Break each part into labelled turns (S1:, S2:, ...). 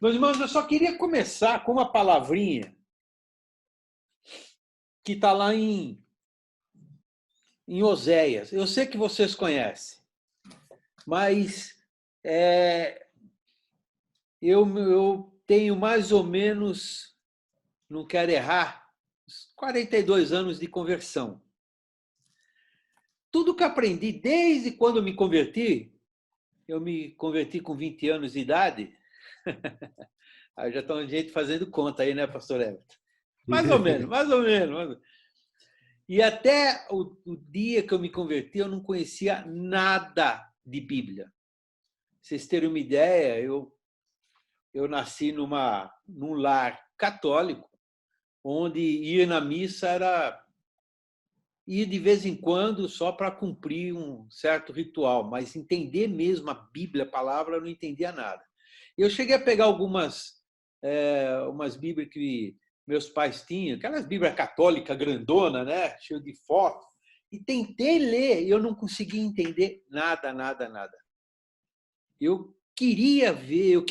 S1: Meus irmãos, eu só queria começar com uma palavrinha que está lá em Oséias. Eu sei que vocês conhecem, mas eu tenho mais ou menos, não quero errar, 42 anos de conversão. Tudo que aprendi desde quando eu me converti com 20 anos de idade. Aí já está um gente fazendo conta aí, né, pastor Everton? Mais ou menos, mais ou menos. E até o dia que eu me converti, eu não conhecia nada de Bíblia. Pra vocês terem uma ideia, eu nasci num lar católico, onde ir na missa era ir de vez em quando só para cumprir um certo ritual, mas entender mesmo a Bíblia, a palavra, eu não entendia nada. Eu cheguei a pegar umas Bíblias que meus pais tinham, aquelas Bíblias católicas grandona, né, cheio de fotos, e tentei ler, e eu não conseguia entender nada. Eu queria ver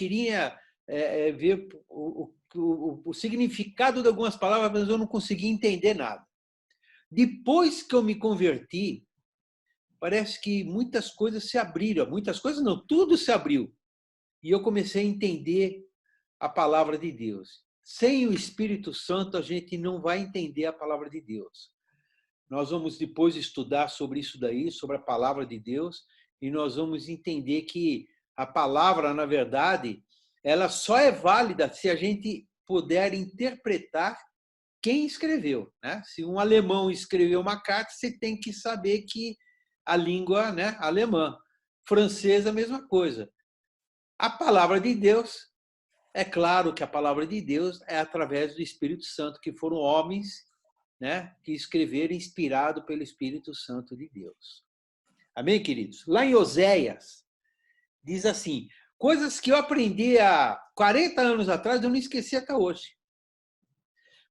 S1: ver o significado de algumas palavras, mas eu não conseguia entender nada. Depois que eu me converti, parece que muitas coisas se abriram. Muitas coisas não, tudo se abriu. E eu comecei a entender a palavra de Deus. Sem o Espírito Santo, a gente não vai entender a palavra de Deus. Nós vamos depois estudar sobre isso daí, sobre a palavra de Deus, e nós vamos entender que a palavra, na verdade, ela só é válida se a gente puder interpretar quem escreveu, né? Se um alemão escreveu uma carta, você tem que saber que a língua, né, alemã. Francês, a mesma coisa. A palavra de Deus, é claro que a palavra de Deus é através do Espírito Santo, que foram homens, né, que escreveram inspirado pelo Espírito Santo de Deus. Amém, queridos? Lá em Oséias, diz assim, coisas que eu aprendi há 40 anos atrás, eu não esqueci até hoje.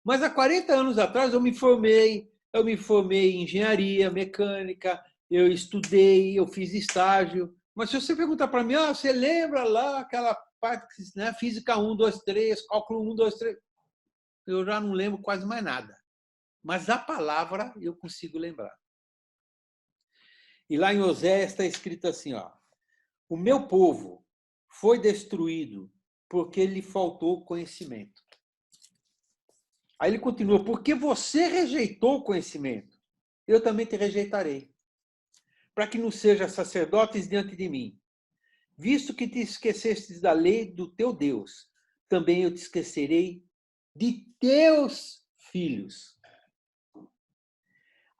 S1: Mas há 40 anos atrás eu me formei em engenharia mecânica, eu estudei, eu fiz estágio. Mas se você perguntar para mim, você lembra lá aquela parte, né, física 1, 2, 3, cálculo 1, 2, 3, eu já não lembro quase mais nada. Mas a palavra eu consigo lembrar. E lá em Oséias está escrito assim, o meu povo foi destruído porque lhe faltou conhecimento. Aí ele continua, porque você rejeitou o conhecimento, eu também te rejeitarei, para que não seja sacerdotes diante de mim. Visto que te esquecestes da lei do teu Deus, também eu te esquecerei de teus filhos.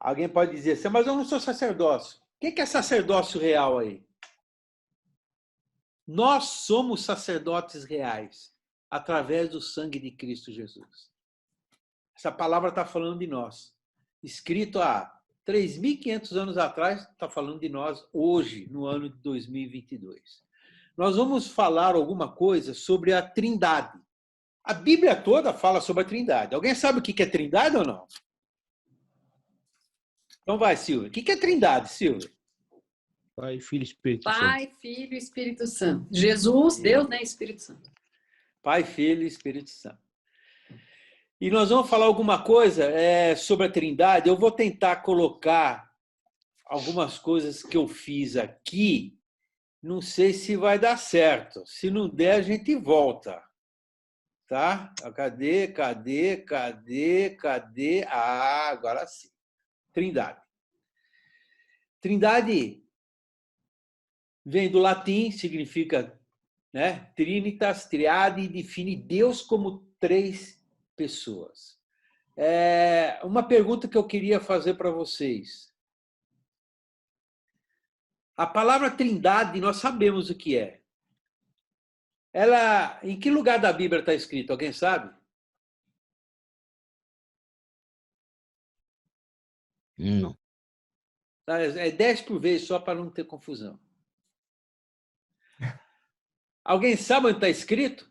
S1: Alguém pode dizer assim, mas eu não sou sacerdócio. O que é sacerdócio real aí? Nós somos sacerdotes reais, através do sangue de Cristo Jesus. Essa palavra está falando de nós. Escrito há 3.500 anos atrás, está falando de nós hoje, no ano de 2022. Nós vamos falar alguma coisa sobre a Trindade. A Bíblia toda fala sobre a Trindade. Alguém sabe o que é Trindade ou não? Então vai, Silvia. O que é Trindade, Silvia?
S2: Pai, Filho e Espírito Santo.
S3: Pai, Filho e Espírito Santo. Jesus, Deus, né? Espírito Santo.
S1: Pai, Filho e Espírito Santo. E nós vamos falar alguma coisa sobre a Trindade. Eu vou tentar colocar algumas coisas que eu fiz aqui. Não sei se vai dar certo. Se não der, a gente volta. Tá? Cadê? Ah, agora sim. Trindade. Trindade vem do latim, significa, né, trinitas, triade, define Deus como 3 pessoas. Uma pergunta que eu queria fazer para vocês. A palavra Trindade, nós sabemos o que é. Ela, em que lugar da Bíblia está escrito? Alguém sabe?
S2: Não.
S1: É 10 por vez, só para não ter confusão. Alguém sabe onde está escrito?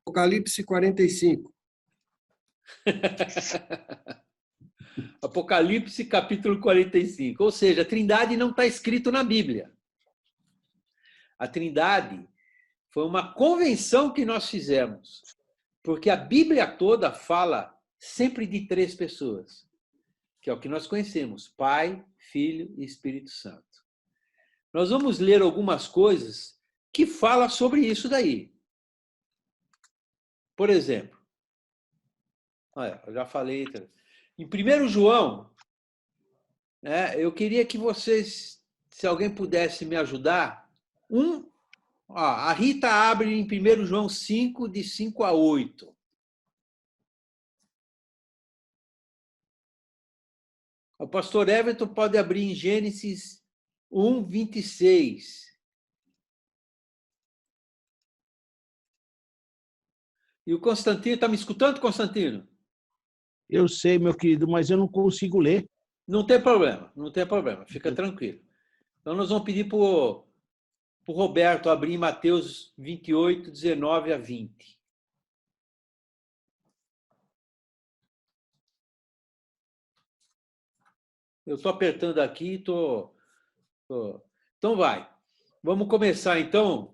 S4: Apocalipse 45.
S1: Apocalipse, capítulo 45. Ou seja, a Trindade não está escrito na Bíblia. A Trindade Foi uma convenção que nós fizemos. Porque a Bíblia toda fala sempre de 3 pessoas, que é o que nós conhecemos: Pai, Filho e Espírito Santo. Nós vamos ler algumas coisas que falam sobre isso daí. Por exemplo, olha, eu já falei. Em 1 João, né, eu queria que vocês, se alguém pudesse me ajudar, a Rita abre em 1 João 5, de 5 a 8. O pastor Everton pode abrir em Gênesis 1, 26. E o Constantino, está me escutando, Constantino?
S2: Eu sei, meu querido, mas eu não consigo ler.
S1: Não tem problema, não tem problema, fica tranquilo. Então nós vamos pedir para o Roberto abrir em Mateus 28, 19 a 20. Eu estou apertando aqui, estou... Então vai. Vamos começar, então.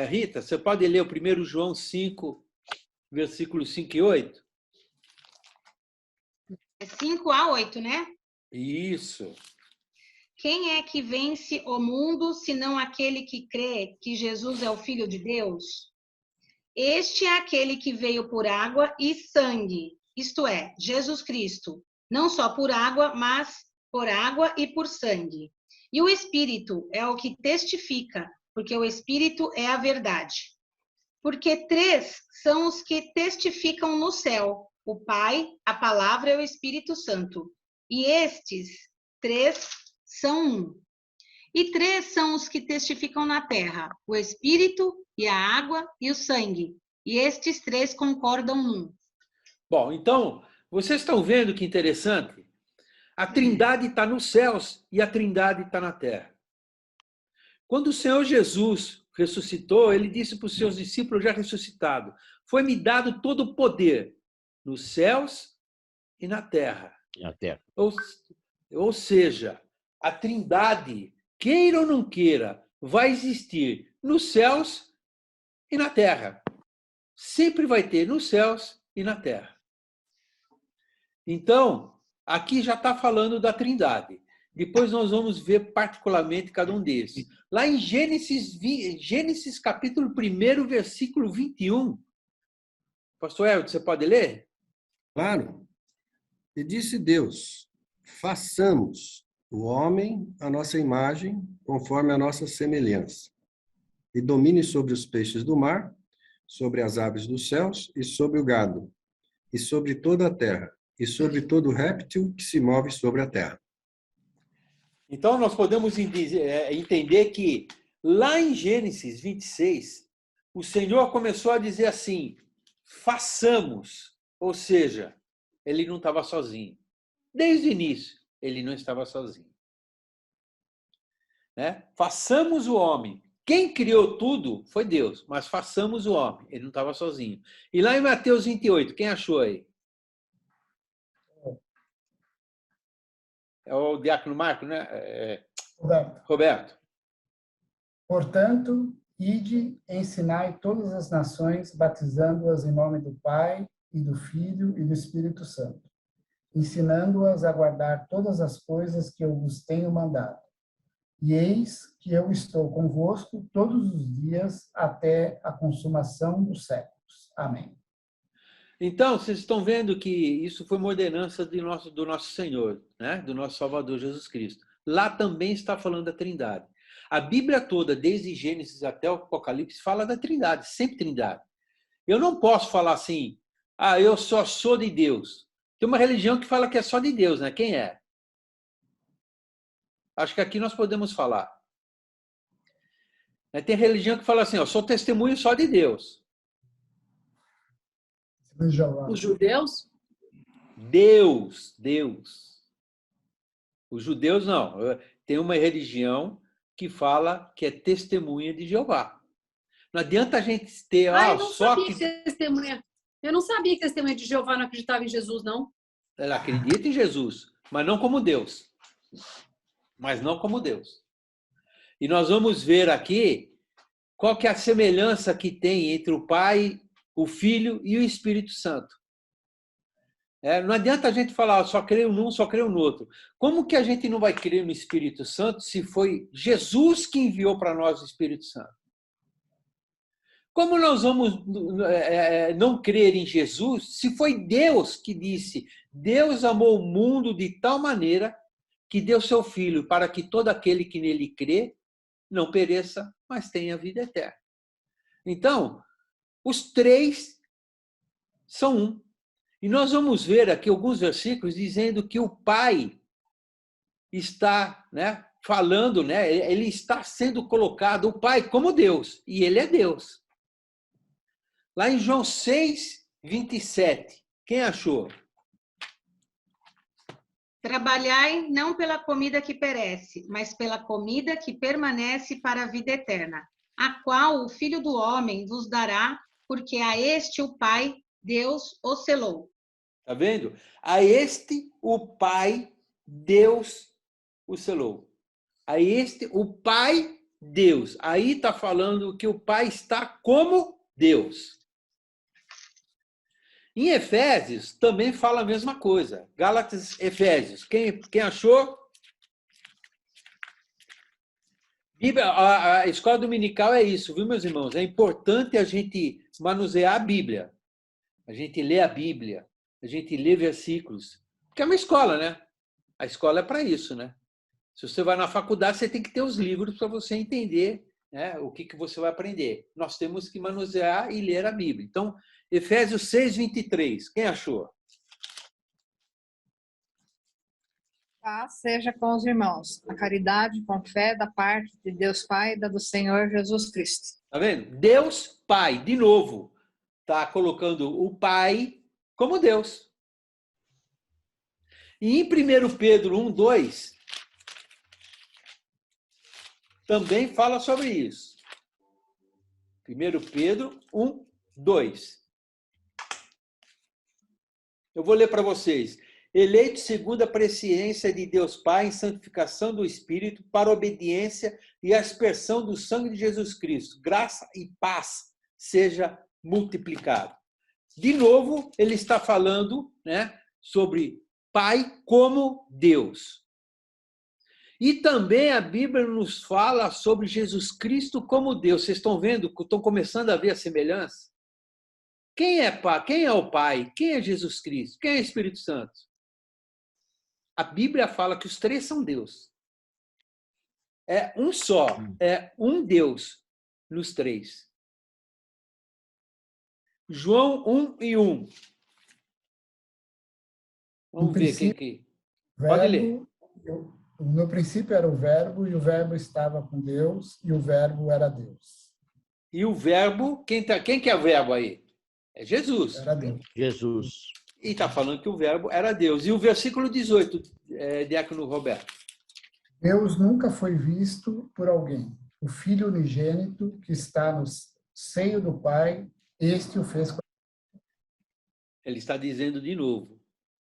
S1: Rita, você pode ler o 1 João 5, versículos 5 e 8?
S4: 5 a 8, né?
S1: Isso.
S4: Quem é que vence o mundo, senão aquele que crê que Jesus é o Filho de Deus? Este é aquele que veio por água e sangue, isto é, Jesus Cristo, não só por água, mas por água e por sangue. E o Espírito é o que testifica, porque o Espírito é a verdade. Porque 3 são os que testificam no céu: o Pai, a Palavra e o Espírito Santo. E estes 3 são um. E 3 são os que testificam na terra: o Espírito e a água e o sangue. E estes 3 concordam num.
S1: Bom, então, vocês estão vendo que interessante? A Trindade está nos céus e a Trindade está na terra. Quando o Senhor Jesus ressuscitou, ele disse para os seus discípulos já ressuscitados: foi-me dado todo o poder nos céus e na terra.
S2: Na terra.
S1: Ou seja, a Trindade, queira ou não queira, vai existir nos céus e na terra. Sempre vai ter nos céus e na terra. Então, aqui já está falando da Trindade. Depois nós vamos ver particularmente cada um desses. Lá em Gênesis capítulo 1, versículo 21. Pastor Everton, você pode ler?
S5: Claro. E disse Deus: façamos o homem à nossa imagem, conforme a nossa semelhança, e domine sobre os peixes do mar, sobre as aves dos céus e sobre o gado, e sobre toda a terra, e sobre todo réptil que se move sobre a terra.
S1: Então, nós podemos entender que lá em Gênesis 26, o Senhor começou a dizer assim: façamos. Ou seja, ele não estava sozinho. Desde o início, ele não estava sozinho. Né? Façamos o homem. Quem criou tudo foi Deus, mas façamos o homem. Ele não estava sozinho. E lá em Mateus 28, quem achou aí? É o diácono Marco, né? Roberto.
S6: Portanto, ide, ensinai todas as nações, batizando-as em nome do Pai, e do Filho e do Espírito Santo, ensinando-as a guardar todas as coisas que eu vos tenho mandado. E eis que eu estou convosco todos os dias até a consumação dos séculos. Amém.
S1: Então, vocês estão vendo que isso foi uma ordenança do nosso Senhor, né? Do nosso Salvador Jesus Cristo. Lá também está falando da Trindade. A Bíblia toda, desde Gênesis até o Apocalipse, fala da Trindade, sempre Trindade. Eu não posso falar assim: eu só sou de Deus. Tem uma religião que fala que é só de Deus, né? Quem é? Acho que aqui nós podemos falar. Tem religião que fala assim: eu sou testemunho só de Deus.
S3: Os judeus?
S1: Deus. Os judeus não. Tem uma religião que fala que é testemunha de Jeová. Não adianta a gente ter...
S3: eu não sabia que testemunha... Eu não sabia que testemunha de Jeová não acreditava em Jesus, não.
S1: Ela acredita em Jesus, mas não como Deus. Mas não como Deus. E nós vamos ver aqui qual que é a semelhança que tem entre o Pai, o Filho e o Espírito Santo. Não adianta a gente falar, só creio num, só creio no outro. Como que a gente não vai crer no Espírito Santo se foi Jesus que enviou para nós o Espírito Santo? Como nós vamos não crer em Jesus se foi Deus que disse: Deus amou o mundo de tal maneira que deu seu Filho para que todo aquele que nele crê não pereça, mas tenha vida eterna. Então, os três são um. E nós vamos ver aqui alguns versículos dizendo que o Pai está falando, ele está sendo colocado, o Pai como Deus, e ele é Deus. Lá em João 6, 27. Quem achou?
S4: Trabalhai não pela comida que perece, mas pela comida que permanece para a vida eterna, a qual o Filho do Homem vos dará, porque a este o Pai, Deus, o selou.
S1: Está vendo? A este o Pai, Deus, o selou. A este o Pai, Deus. Aí está falando que o Pai está como Deus. Em Efésios também fala a mesma coisa. Gálatas, Efésios. Quem achou? A escola dominical é isso, viu, meus irmãos? É importante a gente manusear a Bíblia. A gente lê a Bíblia. A gente lê versículos. Porque é uma escola, né? A escola é para isso, né? Se você vai na faculdade, você tem que ter os livros para você entender o que você vai aprender. Nós temos que manusear e ler a Bíblia. Então, Efésios 6, 23. Quem achou?
S7: Paz seja com os irmãos. A caridade com fé da parte de Deus Pai e da do Senhor Jesus Cristo.
S1: Tá vendo? Deus Pai, de novo, está colocando o Pai como Deus. E em 1 Pedro 1, 2, também fala sobre isso. 1 Pedro 1, 2. Eu vou ler para vocês. Eleito segundo a presciência de Deus Pai em santificação do Espírito para a obediência e a aspersão do sangue de Jesus Cristo. Graça e paz seja multiplicado. De novo, ele está falando sobre Pai como Deus. E também a Bíblia nos fala sobre Jesus Cristo como Deus. Vocês estão vendo? Estão começando a ver a semelhança? Quem é Pai? Quem é o Pai? Quem é Jesus Cristo? Quem é o Espírito Santo? A Bíblia fala que os três são Deus. É um só, é um Deus nos três. João 1 e 1. Vamos ver quem que... Pode ler.
S6: No princípio era o Verbo, e o Verbo estava com Deus, e o Verbo era Deus.
S1: E o Verbo, quem que é o Verbo aí? É Jesus.
S6: Era Deus.
S2: Jesus.
S1: E está falando que o Verbo era Deus. E o versículo 18, Diácono Roberto.
S6: Deus nunca foi visto por alguém. O Filho unigênito que está no seio do Pai, este o fez.
S1: Ele está dizendo de novo.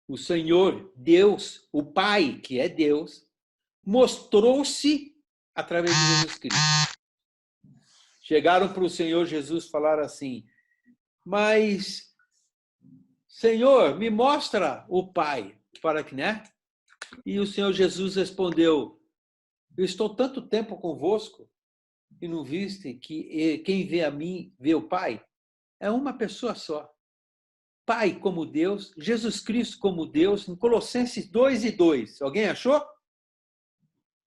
S1: O Senhor, Deus, o Pai, que é Deus, mostrou-se através de Jesus Cristo. Chegaram para o Senhor Jesus falar assim, mas... Senhor, me mostra o Pai, para que, E o Senhor Jesus respondeu, eu estou tanto tempo convosco e não viste que quem vê a mim vê o Pai? É uma pessoa só. Pai como Deus, Jesus Cristo como Deus, em Colossenses 2 e 2. Alguém achou?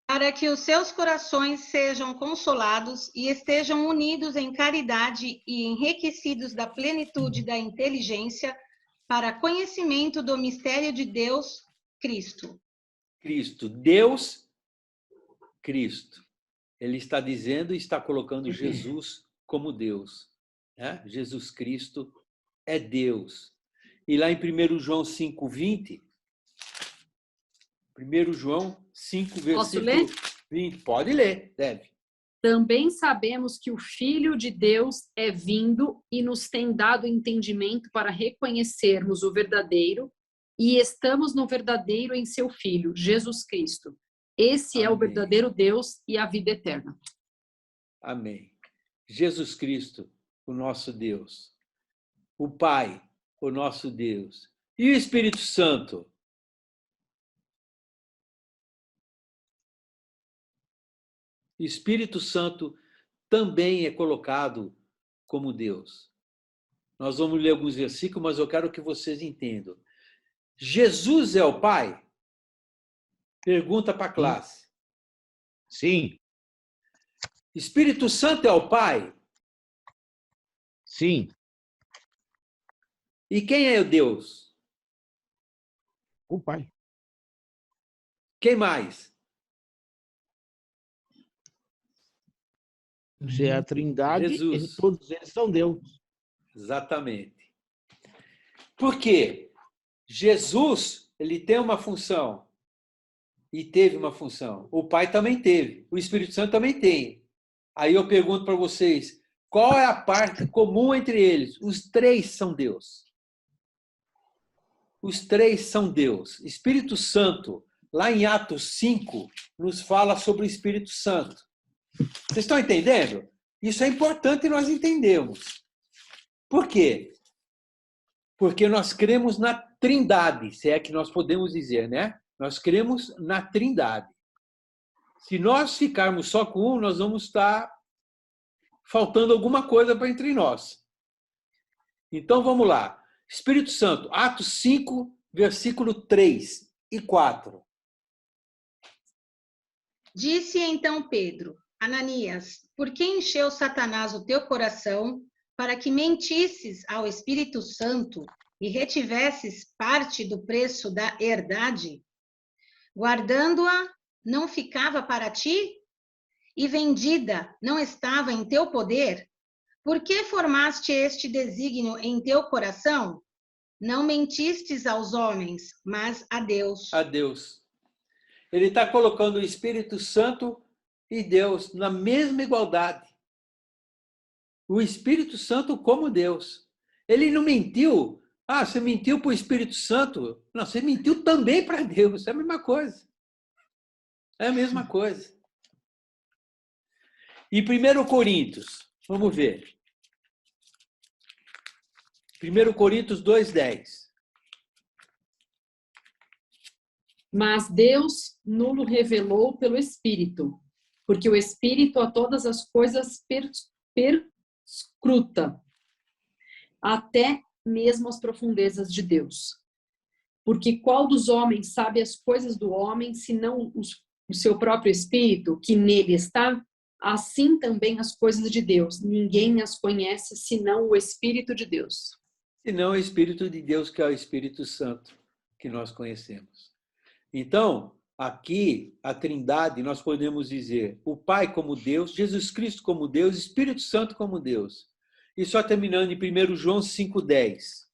S4: Para que os seus corações sejam consolados e estejam unidos em caridade e enriquecidos da plenitude da inteligência, para conhecimento do mistério de Deus, Cristo.
S1: Cristo, Deus, Cristo. Ele está dizendo e está colocando Jesus como Deus. Jesus Cristo é Deus. E lá em 1 João 5, 20, 1 João 5, versículo 20. Pode ler, deve.
S3: Também sabemos que o Filho de Deus é vindo e nos tem dado entendimento para reconhecermos o verdadeiro e estamos no verdadeiro em seu Filho, Jesus Cristo. Esse Amém. É o verdadeiro Deus e a vida eterna.
S1: Amém. Jesus Cristo, o nosso Deus. O Pai, o nosso Deus. E o Espírito Santo? O Espírito Santo também é colocado como Deus. Nós vamos ler alguns versículos, mas eu quero que vocês entendam. Jesus é o Pai? Pergunta para a classe.
S2: Sim.
S1: Espírito Santo é o Pai?
S2: Sim.
S1: E quem é o Deus?
S2: O Pai.
S1: Quem mais?
S2: Você é a Trindade
S1: Jesus.
S2: e todos eles são Deus.
S1: Exatamente. Por quê? Jesus, ele tem uma função e teve uma função. O Pai também teve. O Espírito Santo também tem. Aí eu pergunto para vocês, qual é a parte comum entre eles? Os três são Deus. Os três são Deus. Espírito Santo, lá em Atos 5, nos fala sobre o Espírito Santo. Vocês estão entendendo? Isso é importante nós entendermos. Por quê? Porque nós cremos na Trindade, se é que nós podemos dizer, né? Nós cremos na Trindade. Se nós ficarmos só com um, nós vamos estar faltando alguma coisa para entre nós. Então vamos lá. Espírito Santo, Atos 5, versículo 3 e 4.
S4: Disse então Pedro: Ananias, por que encheu Satanás o teu coração para que mentisses ao Espírito Santo e retivesses parte do preço da herdade? Guardando-a, não ficava para ti? E vendida, não estava em teu poder? Por que formaste este desígnio em teu coração? Não mentistes aos homens, mas a Deus.
S1: A Deus. Ele está colocando o Espírito Santo e Deus na mesma igualdade. O Espírito Santo como Deus. Ele não mentiu. Ah, você mentiu para o Espírito Santo? Não, você mentiu também para Deus. É a mesma coisa. É a mesma coisa. E 1 Coríntios, vamos ver. 1 Coríntios 2:10.
S3: Mas Deus nulo revelou pelo Espírito, porque o Espírito a todas as coisas perscruta, até mesmo as profundezas de Deus. Porque qual dos homens sabe as coisas do homem, senão o seu próprio Espírito, que nele está? Assim também as coisas de Deus. Ninguém as conhece, senão o Espírito de Deus.
S1: Senão o Espírito de Deus, que é o Espírito Santo, que nós conhecemos. Então, aqui, a Trindade, nós podemos dizer o Pai como Deus, Jesus Cristo como Deus, Espírito Santo como Deus. E só terminando em 1 João 5:10.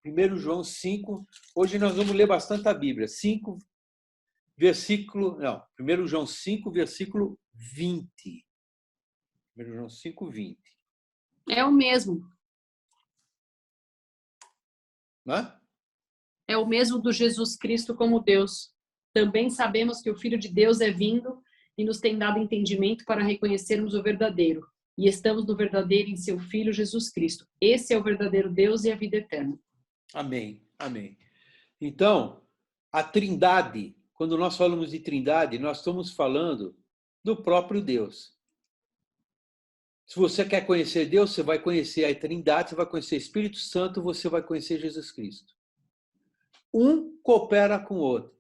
S1: 1 João 5, hoje nós vamos ler bastante a Bíblia. 1 João 5, versículo 20. 1 João 5, 20.
S3: É o mesmo.
S1: Hã?
S3: É o mesmo do Jesus Cristo como Deus. Também sabemos que o Filho de Deus é vindo e nos tem dado entendimento para reconhecermos o verdadeiro. E estamos no verdadeiro em seu Filho Jesus Cristo. Esse é o verdadeiro Deus e a vida eterna.
S1: Amém, amém. Então, a Trindade, quando nós falamos de Trindade, nós estamos falando do próprio Deus. Se você quer conhecer Deus, você vai conhecer a Trindade, você vai conhecer o Espírito Santo, você vai conhecer Jesus Cristo. Um coopera com o outro.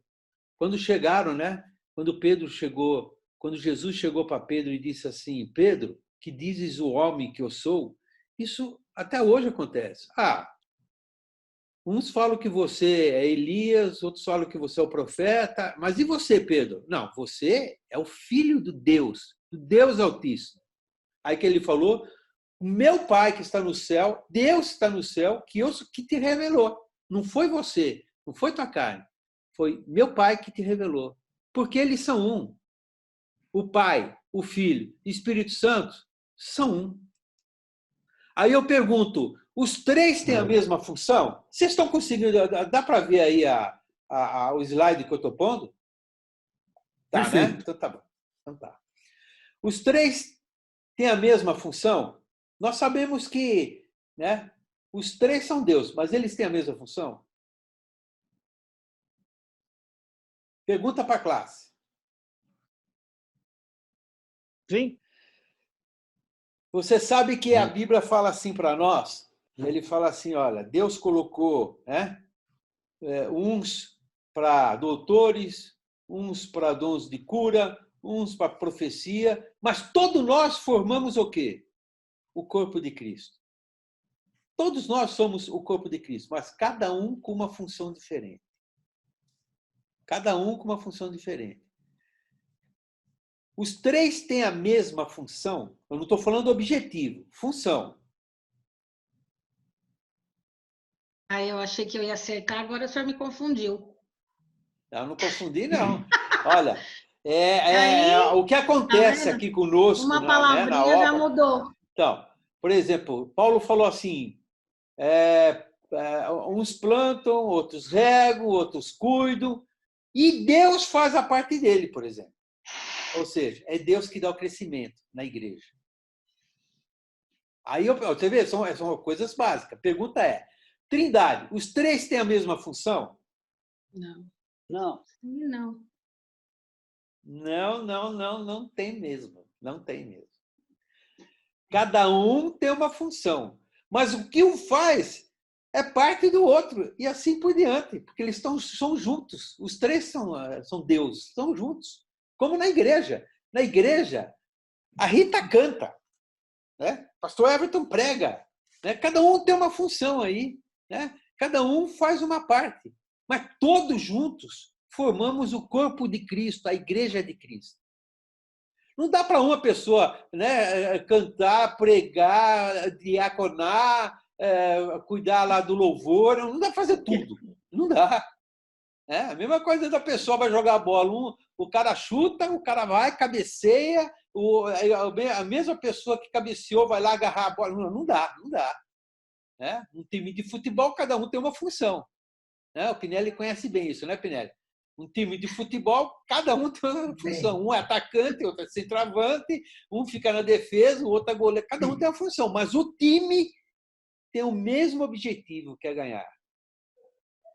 S1: Quando chegaram, né? Quando Jesus chegou para Pedro e disse assim: Pedro, que dizes o homem que eu sou? Isso até hoje acontece. Uns falam que você é Elias, outros falam que você é o profeta, mas e você, Pedro? Não, você é o filho do Deus Altíssimo. Aí que ele falou: o meu Pai que está no céu, Deus está no céu, que te revelou. Não foi você, não foi tua carne. Foi meu Pai que te revelou. Porque eles são um. O Pai, o Filho e o Espírito Santo são um. Aí eu pergunto, os três têm a mesma função? Vocês estão conseguindo? Dá para ver aí o slide que eu estou pondo? Tá,
S5: Perfeito.
S1: né? Então tá bom. Então tá. Os três têm a mesma função? Nós sabemos que, né, os três são Deus, mas eles têm a mesma função? Pergunta para a classe.
S2: Sim?
S1: Você sabe que a Bíblia fala assim para nós? Ele fala assim, olha, Deus colocou, né, uns para doutores, uns para dons de cura, uns para profecia, mas todos nós formamos o quê? O corpo de Cristo. Todos nós somos o corpo de Cristo, mas cada um com uma função diferente. Cada um com uma função diferente. Os três têm a mesma função. Eu não estou falando objetivo, função.
S4: Eu achei que eu ia acertar, agora o senhor me confundiu.
S1: Eu não confundi, não. Olha, o que
S4: Tá
S1: acontece
S4: vendo?
S1: aqui conosco
S4: Uma
S1: na
S4: palavrinha já
S1: obra.
S4: mudou.
S1: Então, por exemplo, Paulo falou assim, uns plantam, outros regam, outros cuidam, e Deus faz a parte dele, por exemplo. Ou seja, é Deus que dá o crescimento na igreja. Aí, você vê, são coisas básicas. A pergunta é, Trindade, os três têm a mesma função?
S4: Não.
S2: Não.
S4: Não.
S1: Não tem mesmo. Não tem mesmo. Cada um tem uma função. Mas o que um faz é parte do outro. E assim por diante. Porque eles são juntos. Os três são Deus. Estão juntos. Como na igreja. Na igreja, a Rita canta. Né? Pastor Everton prega. Né? Cada um tem uma função aí. Né? Cada um faz uma parte. Mas todos juntos formamos o corpo de Cristo, a igreja de Cristo. Não dá para uma pessoa, né, cantar, pregar, diaconar, cuidar lá do louvor, não dá para fazer tudo. Não dá. A mesma coisa da pessoa vai jogar a bola. O cara chuta, o cara vai, cabeceia, a mesma pessoa que cabeceou vai lá agarrar a bola. Não dá. Um time de futebol, cada um tem uma função. O Pinelli conhece bem isso, né, Pinelli? Um time de futebol, cada um tem uma função. Um é atacante, outro é centroavante, um fica na defesa, o outro é goleiro. Cada um tem uma função, mas o time tem o mesmo objetivo, que é ganhar.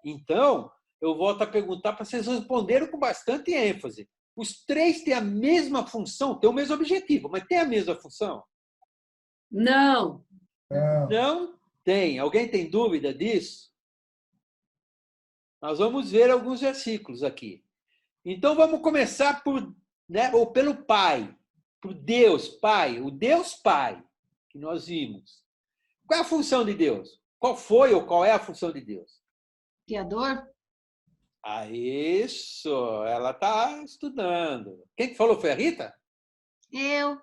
S1: Então, eu volto a perguntar para vocês responderem com bastante ênfase. Os três têm a mesma função, têm o mesmo objetivo, mas têm a mesma função?
S3: Não.
S1: Não tem. Alguém tem dúvida disso? Nós vamos ver alguns versículos aqui. Então, vamos começar pelo Pai, por Deus Pai, o Deus Pai, que nós vimos. Qual é a função de Deus? Qual foi ou qual é a função de Deus?
S4: Criador?
S1: Isso, ela está estudando. Quem que falou? Foi a Rita?
S4: Eu.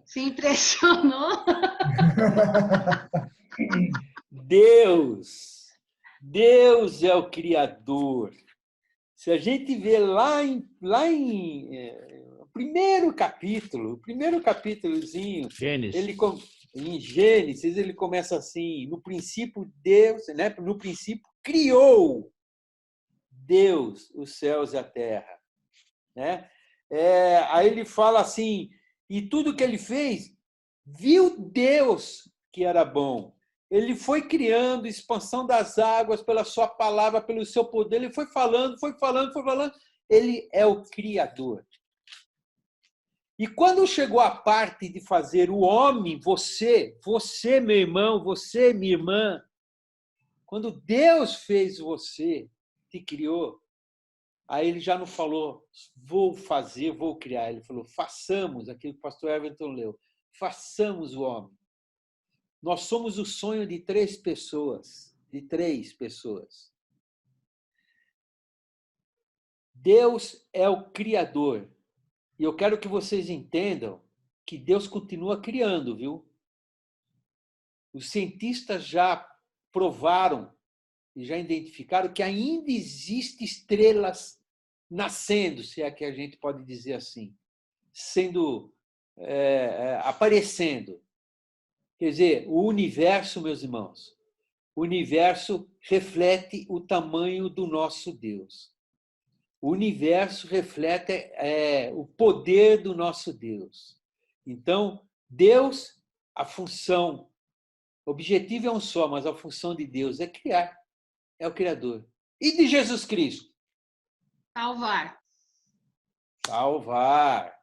S4: Se impressionou?
S1: Deus é o Criador. Se a gente vê lá em primeiro capítulozinho, em Gênesis, ele começa assim, no princípio Deus, né? No princípio criou Deus os céus e a terra. Né? Aí ele fala assim, e tudo que ele fez, viu Deus que era bom. Ele foi criando expansão das águas pela sua palavra, pelo seu poder. Ele foi falando. Ele é o Criador. E quando chegou a parte de fazer o homem, você, meu irmão, você, minha irmã, quando Deus fez você, te criou, aí ele já não falou, vou fazer, vou criar. Ele falou, façamos, aquilo que o pastor Everton leu, façamos o homem. Nós somos o sonho de três pessoas. Deus é o Criador. E eu quero que vocês entendam que Deus continua criando, viu? Os cientistas já provaram e já identificaram que ainda existem estrelas nascendo, se é que a gente pode dizer assim, aparecendo. Quer dizer, o universo, meus irmãos, o universo reflete o tamanho do nosso Deus. O universo reflete o poder do nosso Deus. Então, Deus, a função, o objetivo é um só, mas a função de Deus é criar, é o Criador. E de Jesus Cristo?
S4: Salvar.
S1: Salvar.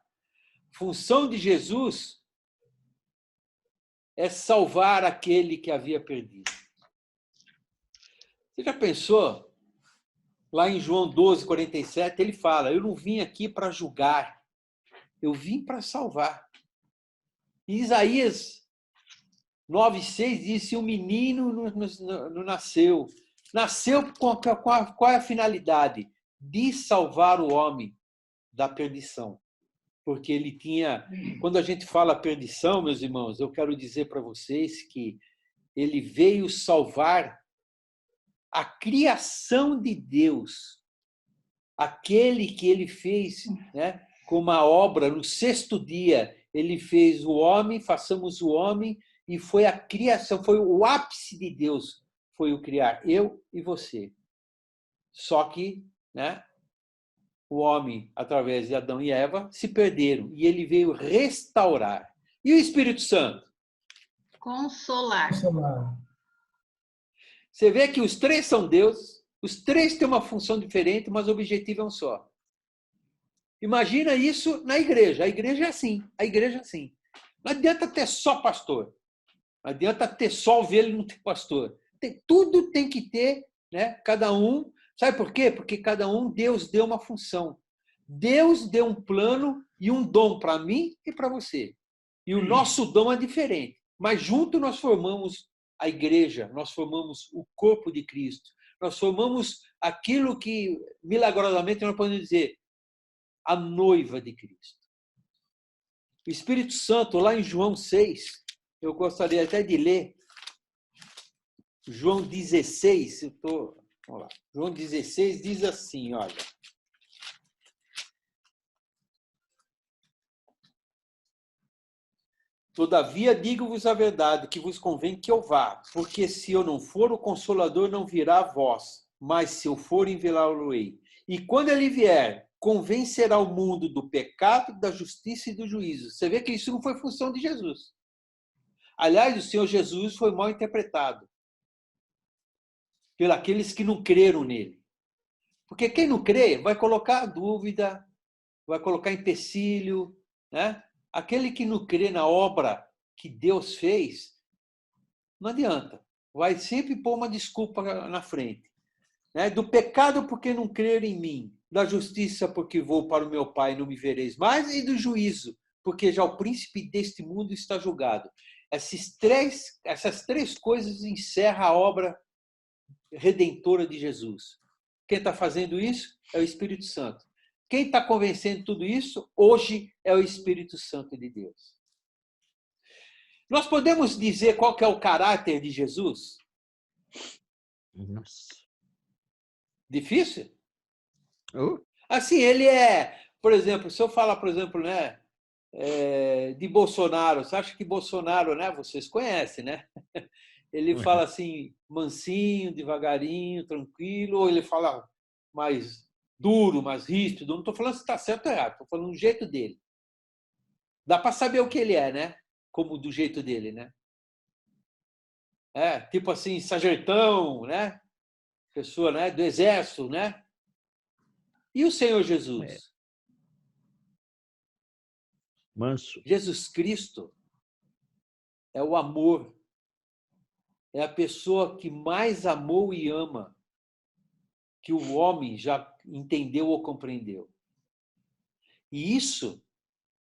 S1: Função de Jesus é salvar aquele que havia perdido. Você já pensou? Lá em João 12, 47, ele fala, eu não vim aqui para julgar, eu vim para salvar. Em Isaías 9,6 disse, o menino não nasceu. Nasceu com qual é a finalidade? De salvar o homem da perdição. Porque ele tinha... Quando a gente fala perdição, meus irmãos, eu quero dizer para vocês que ele veio salvar a criação de Deus. Aquele que ele fez, né, com uma obra, no 6º dia, ele fez o homem, façamos o homem, e foi a criação, foi o ápice de Deus, foi o criar eu e você. Só que, né, o homem, através de Adão e Eva, se perderam, e ele veio restaurar. E o Espírito Santo?
S4: Consolar.
S1: Você vê que os três são Deus, os três têm uma função diferente, mas o objetivo é um só. Imagina isso na igreja. A igreja é assim. A igreja é assim. Não adianta ter só pastor. Não adianta ter só ovelha e não ter pastor. Tudo tem que ter, né? Cada um. Sabe por quê? Porque cada um, Deus deu uma função. Deus deu um plano e um dom para mim e para você. E o nosso dom é diferente. Mas junto nós formamos a igreja, nós formamos o corpo de Cristo. Nós formamos aquilo que, milagrosamente, nós podemos dizer, a noiva de Cristo. O Espírito Santo, lá em João 6, eu gostaria até de ler, João 16, vamos lá. João 16 diz assim, olha. Todavia, digo-vos a verdade, que vos convém que eu vá, porque se eu não for, o Consolador não virá a vós, mas se eu for, enviá-lo-ei. E quando ele vier, convencerá o mundo do pecado, da justiça e do juízo. Você vê que isso não foi função de Jesus. Aliás, o Senhor Jesus foi mal interpretado pelos aqueles que não creram nele. Porque quem não crê vai colocar dúvida, vai colocar empecilho, né? Aquele que não crê na obra que Deus fez, não adianta. Vai sempre pôr uma desculpa na frente. Né? Do pecado porque não crer em mim. Da justiça porque vou para o meu Pai e não me vereis mais. E do juízo porque já o príncipe deste mundo está julgado. Essas três coisas encerram a obra redentora de Jesus. Quem está fazendo isso é o Espírito Santo. Quem está convencendo tudo isso, hoje, é o Espírito Santo de Deus. Nós podemos dizer qual que é o caráter de Jesus?
S2: Nossa.
S1: Difícil?
S2: Oh.
S1: Assim, ele é... Por exemplo, se eu falar, por exemplo, né, de Bolsonaro, você acha que Bolsonaro, né, vocês conhecem, né? Ele fala assim, mansinho, devagarinho, tranquilo, ou ele fala mais duro, mais ríspido. Não estou falando se está certo ou errado, estou falando do jeito dele. Dá para saber o que ele é, né? Como do jeito dele, né? Tipo assim, sargentão, né? Pessoa, né? Do exército, né? E o Senhor Jesus?
S2: Manso.
S1: Jesus Cristo é o amor. É a pessoa que mais amou e ama que o homem já entendeu ou compreendeu. E isso,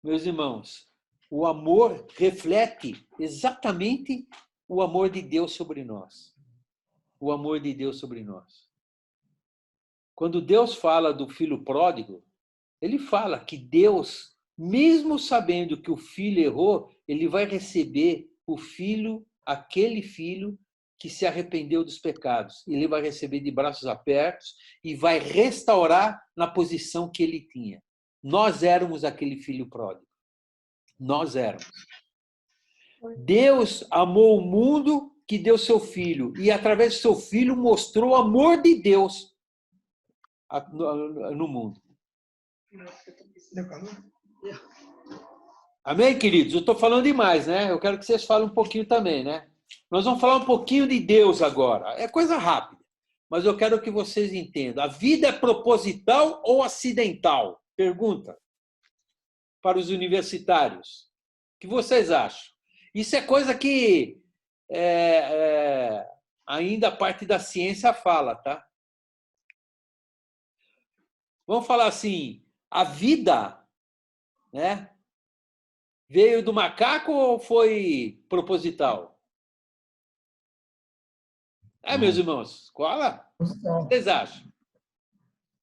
S1: meus irmãos, o amor reflete exatamente o amor de Deus sobre nós. O amor de Deus sobre nós. Quando Deus fala do filho pródigo, ele fala que Deus, mesmo sabendo que o filho errou, ele vai receber o filho, aquele filho que se arrependeu dos pecados. Ele vai receber de braços abertos e vai restaurar na posição que ele tinha. Nós éramos aquele filho pródigo. Nós éramos. Deus amou o mundo que deu seu filho e, através do seu filho, mostrou o amor de Deus no mundo. Amém, queridos? Eu estou falando demais, né? Eu quero que vocês falem um pouquinho também, né? Nós vamos falar um pouquinho de Deus agora. É coisa rápida, mas eu quero que vocês entendam. A vida é proposital ou acidental? Pergunta para os universitários. O que vocês acham? Isso é coisa que ainda a parte da ciência fala, tá? Vamos falar assim, a vida, né, veio do macaco ou foi proposital? Meus irmãos, cola?
S6: Proposital.
S1: O que vocês acham?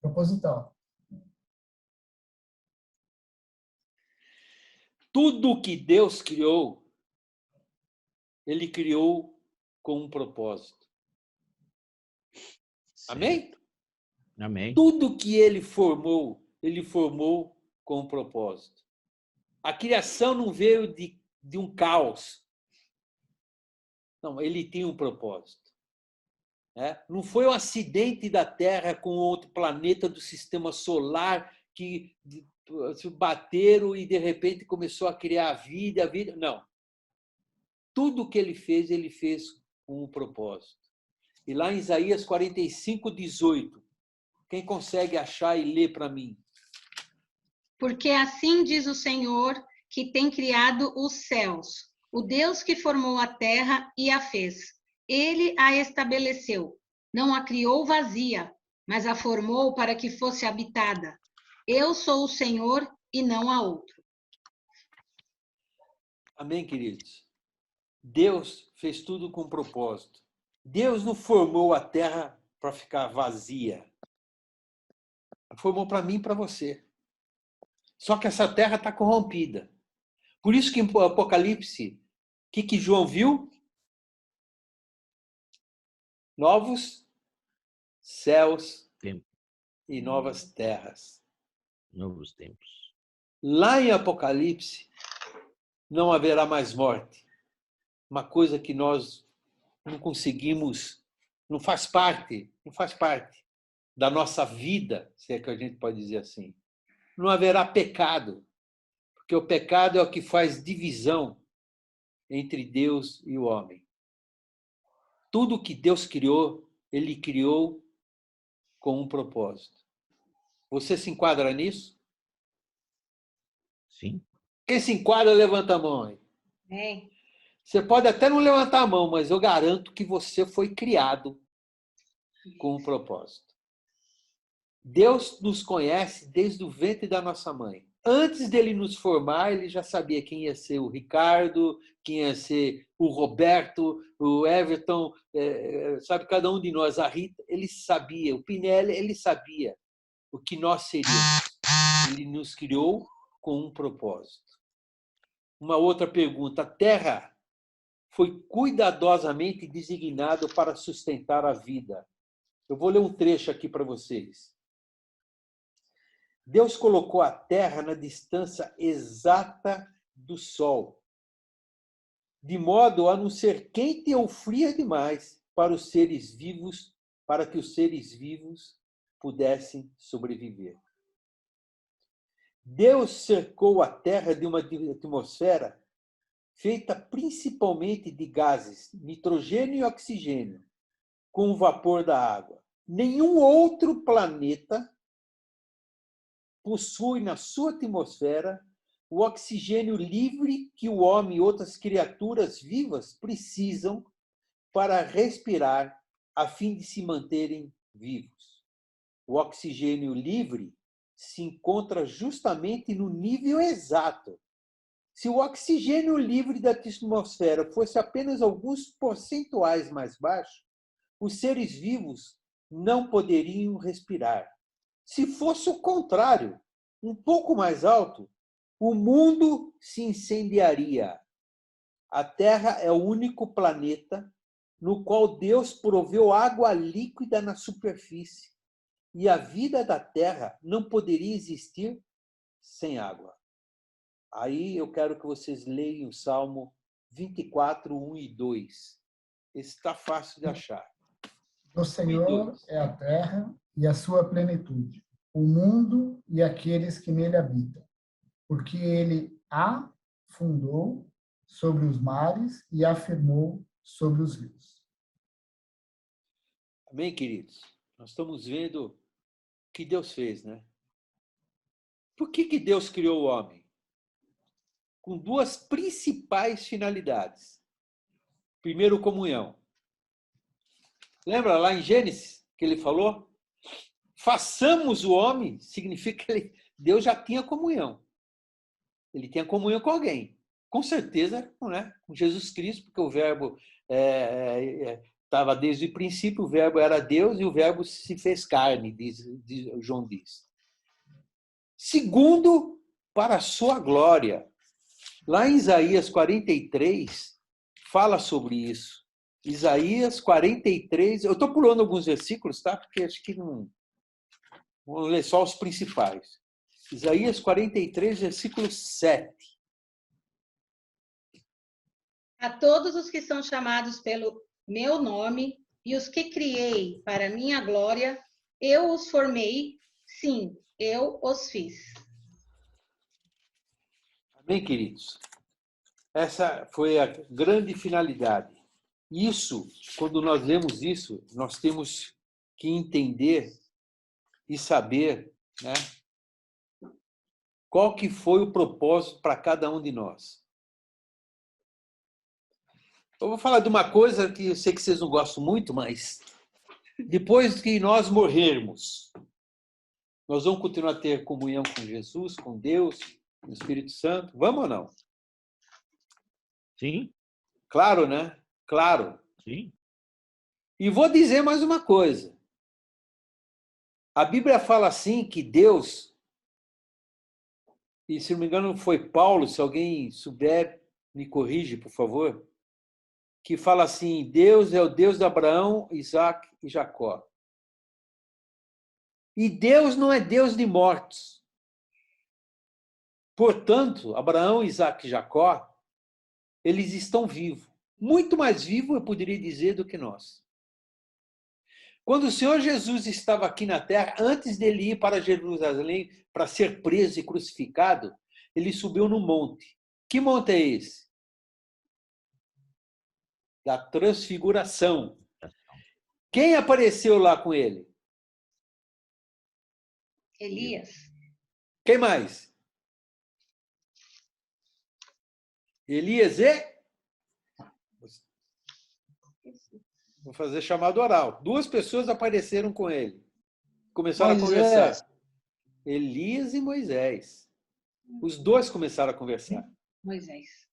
S6: Proposital.
S1: Tudo que Deus criou, Ele criou com um propósito. Amém?
S2: Amém.
S1: Tudo que Ele formou com um propósito. A criação não veio de um caos. Não, Ele tem um propósito. Não foi um acidente da Terra com outro planeta do sistema solar que se bateram e, de repente, começou a criar a vida. Não. Tudo que ele fez com um propósito. E lá em Isaías 45:18, quem consegue achar e ler para mim?
S4: Porque assim diz o Senhor, que tem criado os céus, o Deus que formou a terra e a fez. Ele a estabeleceu, não a criou vazia, mas a formou para que fosse habitada. Eu sou o Senhor e não há outro.
S1: Amém, queridos? Deus fez tudo com propósito. Deus não formou a terra para ficar vazia. Formou para mim e para você. Só que essa terra está corrompida. Por isso que em Apocalipse, o que João viu? Novos céus e novas terras.
S2: Novos tempos.
S1: Lá em Apocalipse, não haverá mais morte. Uma coisa que nós não conseguimos, não faz parte da nossa vida, se é que a gente pode dizer assim. Não haverá pecado, porque o pecado é o que faz divisão entre Deus e o homem. Tudo que Deus criou, Ele criou com um propósito. Você se enquadra nisso?
S2: Sim.
S1: Quem se enquadra, levanta a mão aí. Você pode até não levantar a mão, mas eu garanto que você foi criado com um propósito. Deus nos conhece desde o ventre da nossa mãe. Antes dele nos formar, ele já sabia quem ia ser o Ricardo, quem ia ser o Roberto, o Everton, sabe, cada um de nós, a Rita, ele sabia, o Pinelli, ele sabia o que nós seríamos. Ele nos criou com um propósito. Uma outra pergunta, a Terra foi cuidadosamente designada para sustentar a vida. Eu vou ler um trecho aqui para vocês. Deus colocou a Terra na distância exata do Sol, de modo a não ser quente ou fria demais para os seres vivos, para que os seres vivos pudessem sobreviver. Deus cercou a Terra de uma atmosfera feita principalmente de gases, nitrogênio e oxigênio, com o vapor da água. Nenhum outro planeta possui na sua atmosfera o oxigênio livre que o homem e outras criaturas vivas precisam para respirar a fim de se manterem vivos. O oxigênio livre se encontra justamente no nível exato. Se o oxigênio livre da atmosfera fosse apenas alguns percentuais mais baixo, os seres vivos não poderiam respirar. Se fosse o contrário, um pouco mais alto, o mundo se incendiaria. A Terra é o único planeta no qual Deus proveu água líquida na superfície, e a vida da Terra não poderia existir sem água. Aí eu quero que vocês leiam o Salmo 24, 1 e 2. Esse está fácil de achar.
S6: Do Senhor é a terra e a sua plenitude, o mundo e aqueles que nele habitam. Porque ele a fundou sobre os mares e afirmou sobre os rios.
S1: Amém, queridos? Nós estamos vendo o que Deus fez, né? Por que Deus criou o homem? Com duas principais finalidades. Primeiro, comunhão. Lembra lá em Gênesis que ele falou? Façamos o homem, significa que Deus já tinha comunhão. Ele tinha comunhão com alguém. Com certeza, né? Com Jesus Cristo, porque o verbo estava desde o princípio, o verbo era Deus e o verbo se fez carne, João diz. Segundo, para a sua glória. Lá em Isaías 43, fala sobre isso. Isaías 43, eu estou pulando alguns versículos, tá? Porque acho que não... Vamos ler só os principais. Isaías 43, versículo 7.
S4: A todos os que são chamados pelo meu nome e os que criei para minha glória, eu os formei, sim, eu os fiz.
S1: Amém, queridos? Essa foi a grande finalidade. Isso, quando nós vemos isso, nós temos que entender e saber, né, qual que foi o propósito para cada um de nós. Eu vou falar de uma coisa que eu sei que vocês não gostam muito, mas depois que nós morrermos, nós vamos continuar a ter comunhão com Jesus, com Deus, com o Espírito Santo? Vamos ou não?
S2: Sim,
S1: Claro, né? Claro.
S2: sim.
S1: E vou dizer mais uma coisa. A Bíblia fala assim que Deus, e se não me engano foi Paulo, se alguém souber, me corrige, por favor, que fala assim, Deus é o Deus de Abraão, Isaac e Jacó. E Deus não é Deus de mortos. Portanto, Abraão, Isaac e Jacó, eles estão vivos. Muito mais vivos, eu poderia dizer, do que nós. Quando o Senhor Jesus estava aqui na terra, antes dele ir para Jerusalém para ser preso e crucificado, ele subiu no monte. Que monte é esse? Da Transfiguração. Quem apareceu lá com ele?
S4: Elias.
S1: Quem mais? Elias e... Vou fazer chamado oral. Duas pessoas apareceram com ele. Começaram a conversar. Elias e Moisés. Os dois começaram a conversar.
S4: Moisés.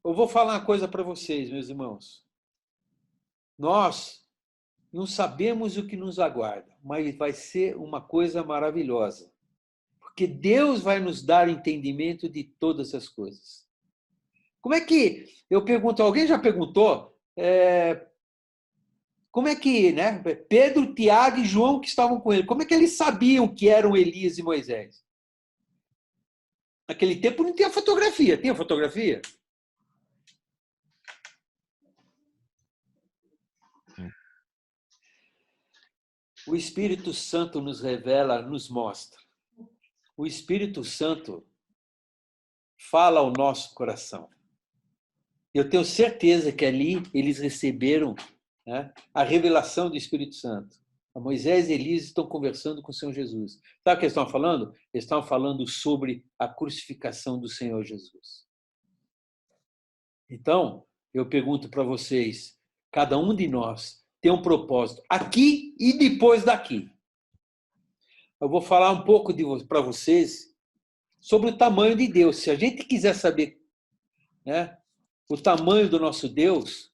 S1: Eu vou falar uma coisa para vocês, meus irmãos. Nós não sabemos o que nos aguarda, mas vai ser uma coisa maravilhosa. Porque Deus vai nos dar entendimento de todas as coisas. Como é que... Eu pergunto, alguém já perguntou... Como é que, né? Pedro, Tiago e João que estavam com ele, como é que eles sabiam que eram Elias e Moisés? Naquele tempo não tinha fotografia. Tinha fotografia? O Espírito Santo nos revela, nos mostra. O Espírito Santo fala ao nosso coração. Eu tenho certeza que ali eles receberam, né, a revelação do Espírito Santo. A Moisés e Elias estão conversando com o Senhor Jesus. Sabe o que eles estão falando? Eles estão falando sobre a crucificação do Senhor Jesus. Então, eu pergunto para vocês, cada um de nós tem um propósito aqui e depois daqui. Eu vou falar um pouco para vocês sobre o tamanho de Deus. Se a gente quiser saber, né, o tamanho do nosso Deus,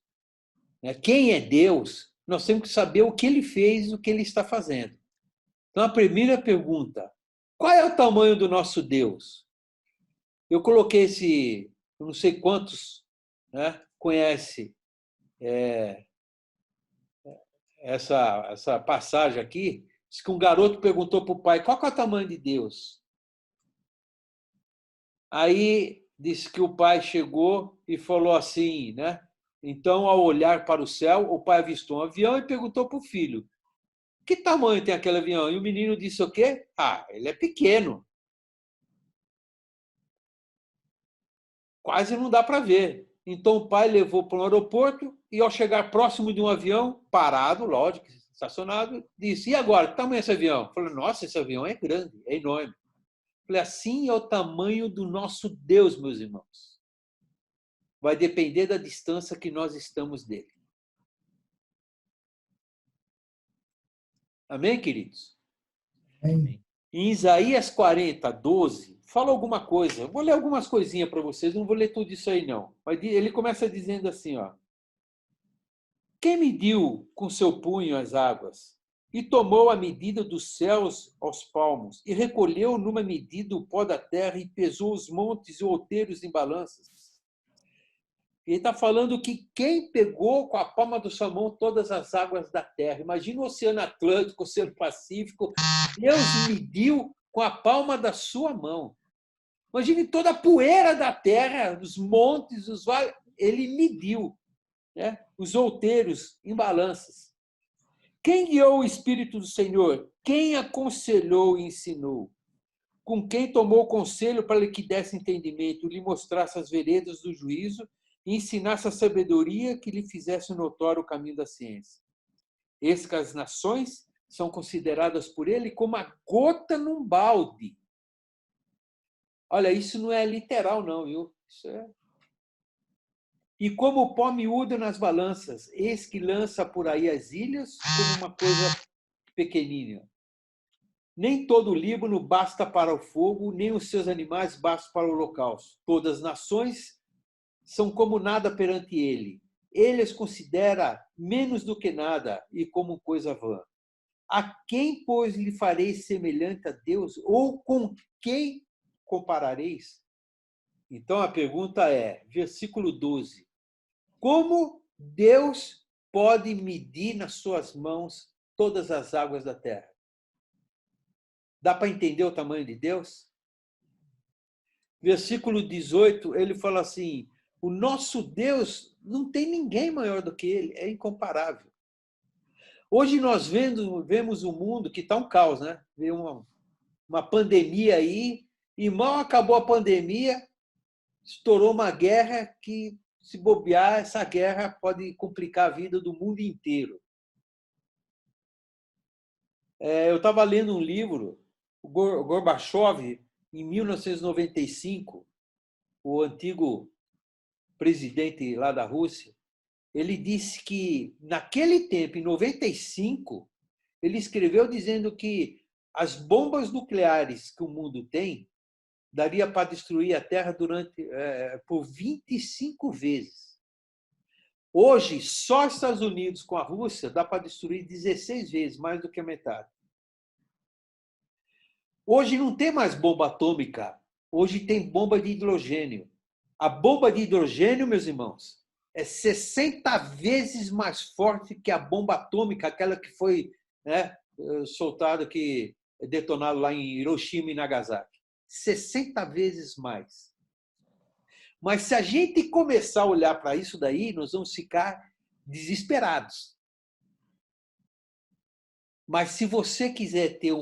S1: né, quem é Deus, nós temos que saber o que ele fez e o que ele está fazendo. Então, a primeira pergunta, qual é o tamanho do nosso Deus? Eu coloquei eu não sei quantos, né, conhece essa passagem aqui, diz que um garoto perguntou para o pai, qual é o tamanho de Deus? Aí, disse que o pai chegou e falou assim, né? Então, ao olhar para o céu, o pai avistou um avião e perguntou para o filho, que tamanho tem aquele avião? E o menino disse o quê? Ah, ele é pequeno. quase não dá para ver. Então o pai levou para um aeroporto e, ao chegar próximo de um avião, parado, lógico, estacionado, disse: e agora, que tamanho é esse avião? Eu falei: nossa, esse avião é grande, é enorme. Eu falei: assim é o tamanho do nosso Deus, meus irmãos. Vai depender da distância que nós estamos dele. Amém, queridos?
S6: Amém.
S1: Em Isaías 40, 12, fala alguma coisa. Vou ler algumas coisinhas para vocês, não vou ler tudo isso aí, não. Mas ele começa dizendo assim, ó: quem mediu com seu punho as águas, e tomou a medida dos céus aos palmos, e recolheu numa medida o pó da terra, e pesou os montes e outeiros em balanças? Ele está falando que quem pegou com a palma da sua mão todas as águas da terra. Imagina o Oceano Atlântico, o Oceano Pacífico. Deus mediu com a palma da sua mão. Imagine toda a poeira da terra, os montes, os vales. Ele mediu, né? Os outeiros em balanças. Quem guiou o Espírito do Senhor? Quem aconselhou e ensinou? Com quem tomou conselho para que desse entendimento, lhe mostrasse as veredas do juízo e ensinasse a sabedoria, que lhe fizesse notório o caminho da ciência? Eis que as nações são consideradas por ele como a gota num balde. Olha, isso não é literal, não, viu? Isso é... E como o pó miúdo nas balanças, eis que lança por aí as ilhas como uma coisa pequenina. Nem todo o Líbano basta para o fogo, nem os seus animais bastam para o holocausto. Todas as nações são como nada perante ele. Ele os considera menos do que nada e como coisa vã. A quem, pois, lhe fareis semelhante a Deus? Ou com quem comparareis? Então a pergunta é, versículo 12. Como Deus pode medir nas suas mãos todas as águas da terra? Dá para entender o tamanho de Deus? Versículo 18, ele fala assim: o nosso Deus não tem ninguém maior do que ele, é incomparável. Hoje nós vemos o mundo que está um caos, né? Vê uma pandemia aí, e mal acabou a pandemia, estourou uma guerra que, se bobear, essa guerra pode complicar a vida do mundo inteiro. Eu estava lendo um livro, o Gorbachev, em 1995, o antigo presidente lá da Rússia, ele disse que, naquele tempo, em 95, ele escreveu dizendo que as bombas nucleares que o mundo tem daria para destruir a Terra por 25 vezes. Hoje, só os Estados Unidos com a Rússia dá para destruir 16 vezes, mais do que a metade. Hoje não tem mais bomba atômica, hoje tem bomba de hidrogênio. A bomba de hidrogênio, meus irmãos, é 60 vezes mais forte que a bomba atômica, aquela que foi, né, soltada, que detonada lá em Hiroshima e Nagasaki. 60 vezes mais. Mas se a gente começar a olhar para isso daí, nós vamos ficar desesperados. Mas se você quiser ter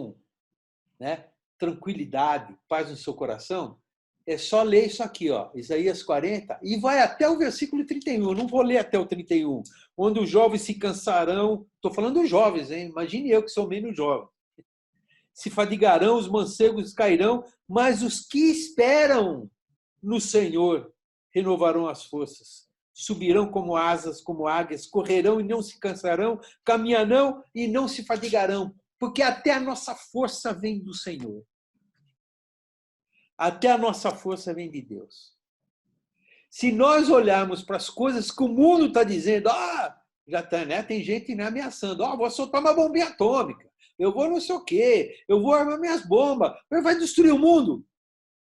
S1: tranquilidade, paz no seu coração, é só ler isso aqui, ó, Isaías 40, e vai até o versículo 31. Eu não vou ler até o 31, onde os jovens se cansarão. Estou falando dos jovens, hein? Imagine eu que sou menos jovem. Se fadigarão, os mancebos cairão, mas os que esperam no Senhor renovarão as forças. Subirão como asas, como águias, correrão e não se cansarão, caminharão e não se fadigarão, porque até a nossa força vem do Senhor. Até a nossa força vem de Deus. Se nós olharmos para as coisas que o mundo está dizendo, já tá, né? Tem gente ameaçando, vou soltar uma bombinha atômica, eu vou não sei o quê, eu vou armar minhas bombas, vai destruir o mundo.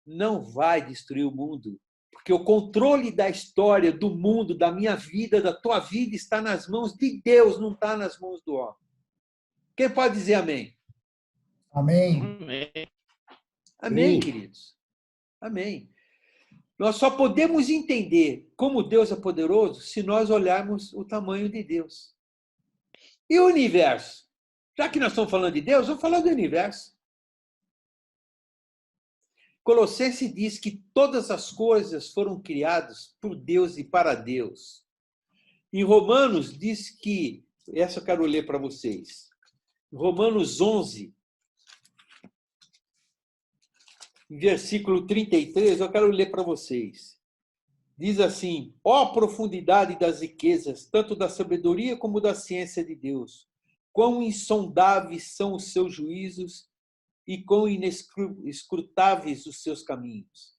S1: Não vai destruir o mundo, porque o controle da história, do mundo, da minha vida, da tua vida, está nas mãos de Deus, não está nas mãos do homem. Quem pode dizer amém?
S6: Amém.
S1: Amém, queridos. Amém. Nós só podemos entender como Deus é poderoso se nós olharmos o tamanho de Deus. E o universo? Já que nós estamos falando de Deus, vamos falar do universo. Colossenses diz que todas as coisas foram criadas por Deus e para Deus. Em Romanos diz que, essa eu quero ler para vocês, Romanos 11, versículo 33, eu quero ler para vocês. Diz assim: ó profundidade das riquezas, tanto da sabedoria como da ciência de Deus, quão insondáveis são os seus juízos e quão inescrutáveis os seus caminhos.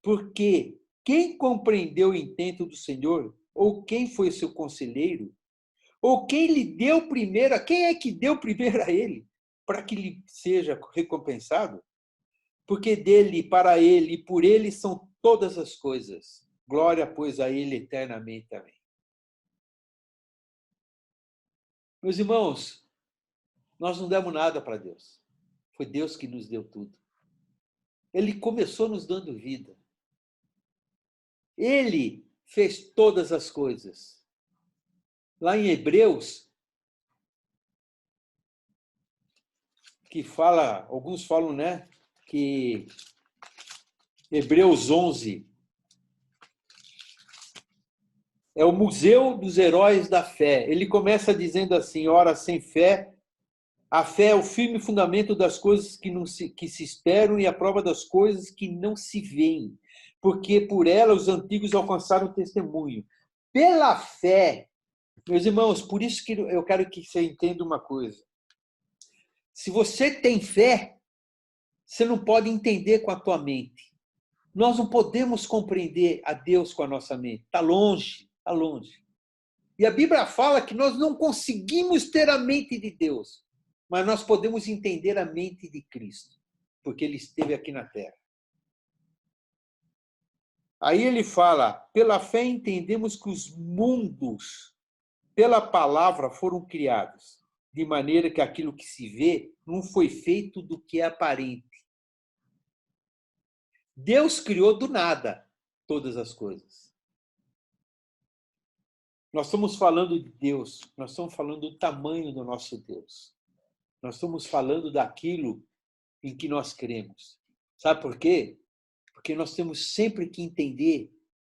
S1: Porque quem compreendeu o intento do Senhor, ou quem foi seu conselheiro, ou quem lhe deu primeiro, quem é que deu primeiro a ele, para que lhe seja recompensado? Porque dele, para ele e por ele são todas as coisas. Glória, pois, a ele eternamente. Amém. Meus irmãos, nós não demos nada para Deus. Foi Deus que nos deu tudo. Ele começou nos dando vida. Ele fez todas as coisas. Lá em Hebreus, que fala, alguns falam, né, que Hebreus 11 é o museu dos heróis da fé. Ele começa dizendo assim: ora, sem fé, a fé é o firme fundamento das coisas que se esperam e a prova das coisas que não se veem, porque por ela os antigos alcançaram testemunho. Pela fé, meus irmãos, por isso que eu quero que você entenda uma coisa. Se você tem fé, você não pode entender com a tua mente. Nós não podemos compreender a Deus com a nossa mente. Está longe, está longe. E a Bíblia fala que nós não conseguimos ter a mente de Deus, mas nós podemos entender a mente de Cristo, porque ele esteve aqui na terra. Aí ele fala: pela fé entendemos que os mundos, pela palavra, foram criados, de maneira que aquilo que se vê não foi feito do que é aparente. Deus criou do nada todas as coisas. Nós estamos falando de Deus, nós estamos falando do tamanho do nosso Deus. Nós estamos falando daquilo em que nós cremos. Sabe por quê? Porque nós temos sempre que entender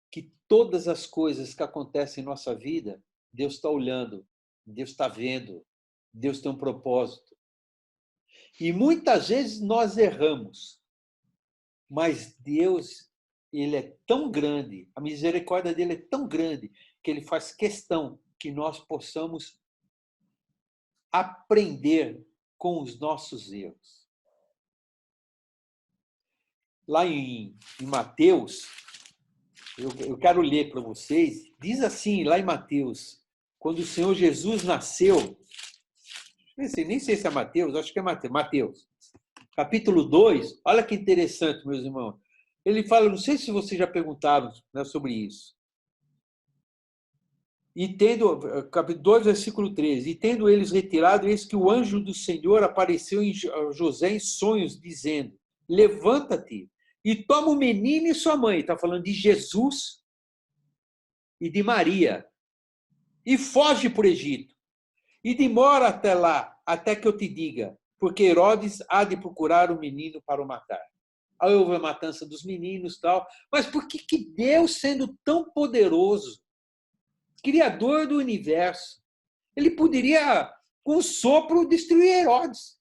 S1: que todas as coisas que acontecem em nossa vida, Deus está olhando, Deus está vendo, Deus tem um propósito. E muitas vezes nós erramos, mas Deus, ele é tão grande, a misericórdia dele é tão grande, que ele faz questão que nós possamos aprender com os nossos erros. Lá em Mateus, eu quero ler para vocês, diz assim, lá em Mateus, quando o Senhor Jesus nasceu, nem sei se é Mateus, acho que é Mateus, capítulo 2, olha que interessante, meus irmãos. Ele fala, não sei se vocês já perguntaram, né, sobre isso. Capítulo 2, versículo 13. E tendo eles retirado, eis que o anjo do Senhor apareceu a José em sonhos, dizendo: levanta-te e toma o menino e sua mãe. Está falando de Jesus e de Maria. E foge para o Egito. E demora até lá, até que eu te diga, porque Herodes há de procurar o menino para o matar. Aí houve a matança dos meninos e tal. Mas por que Deus, sendo tão poderoso, Criador do universo, ele poderia, com um sopro, destruir Herodes?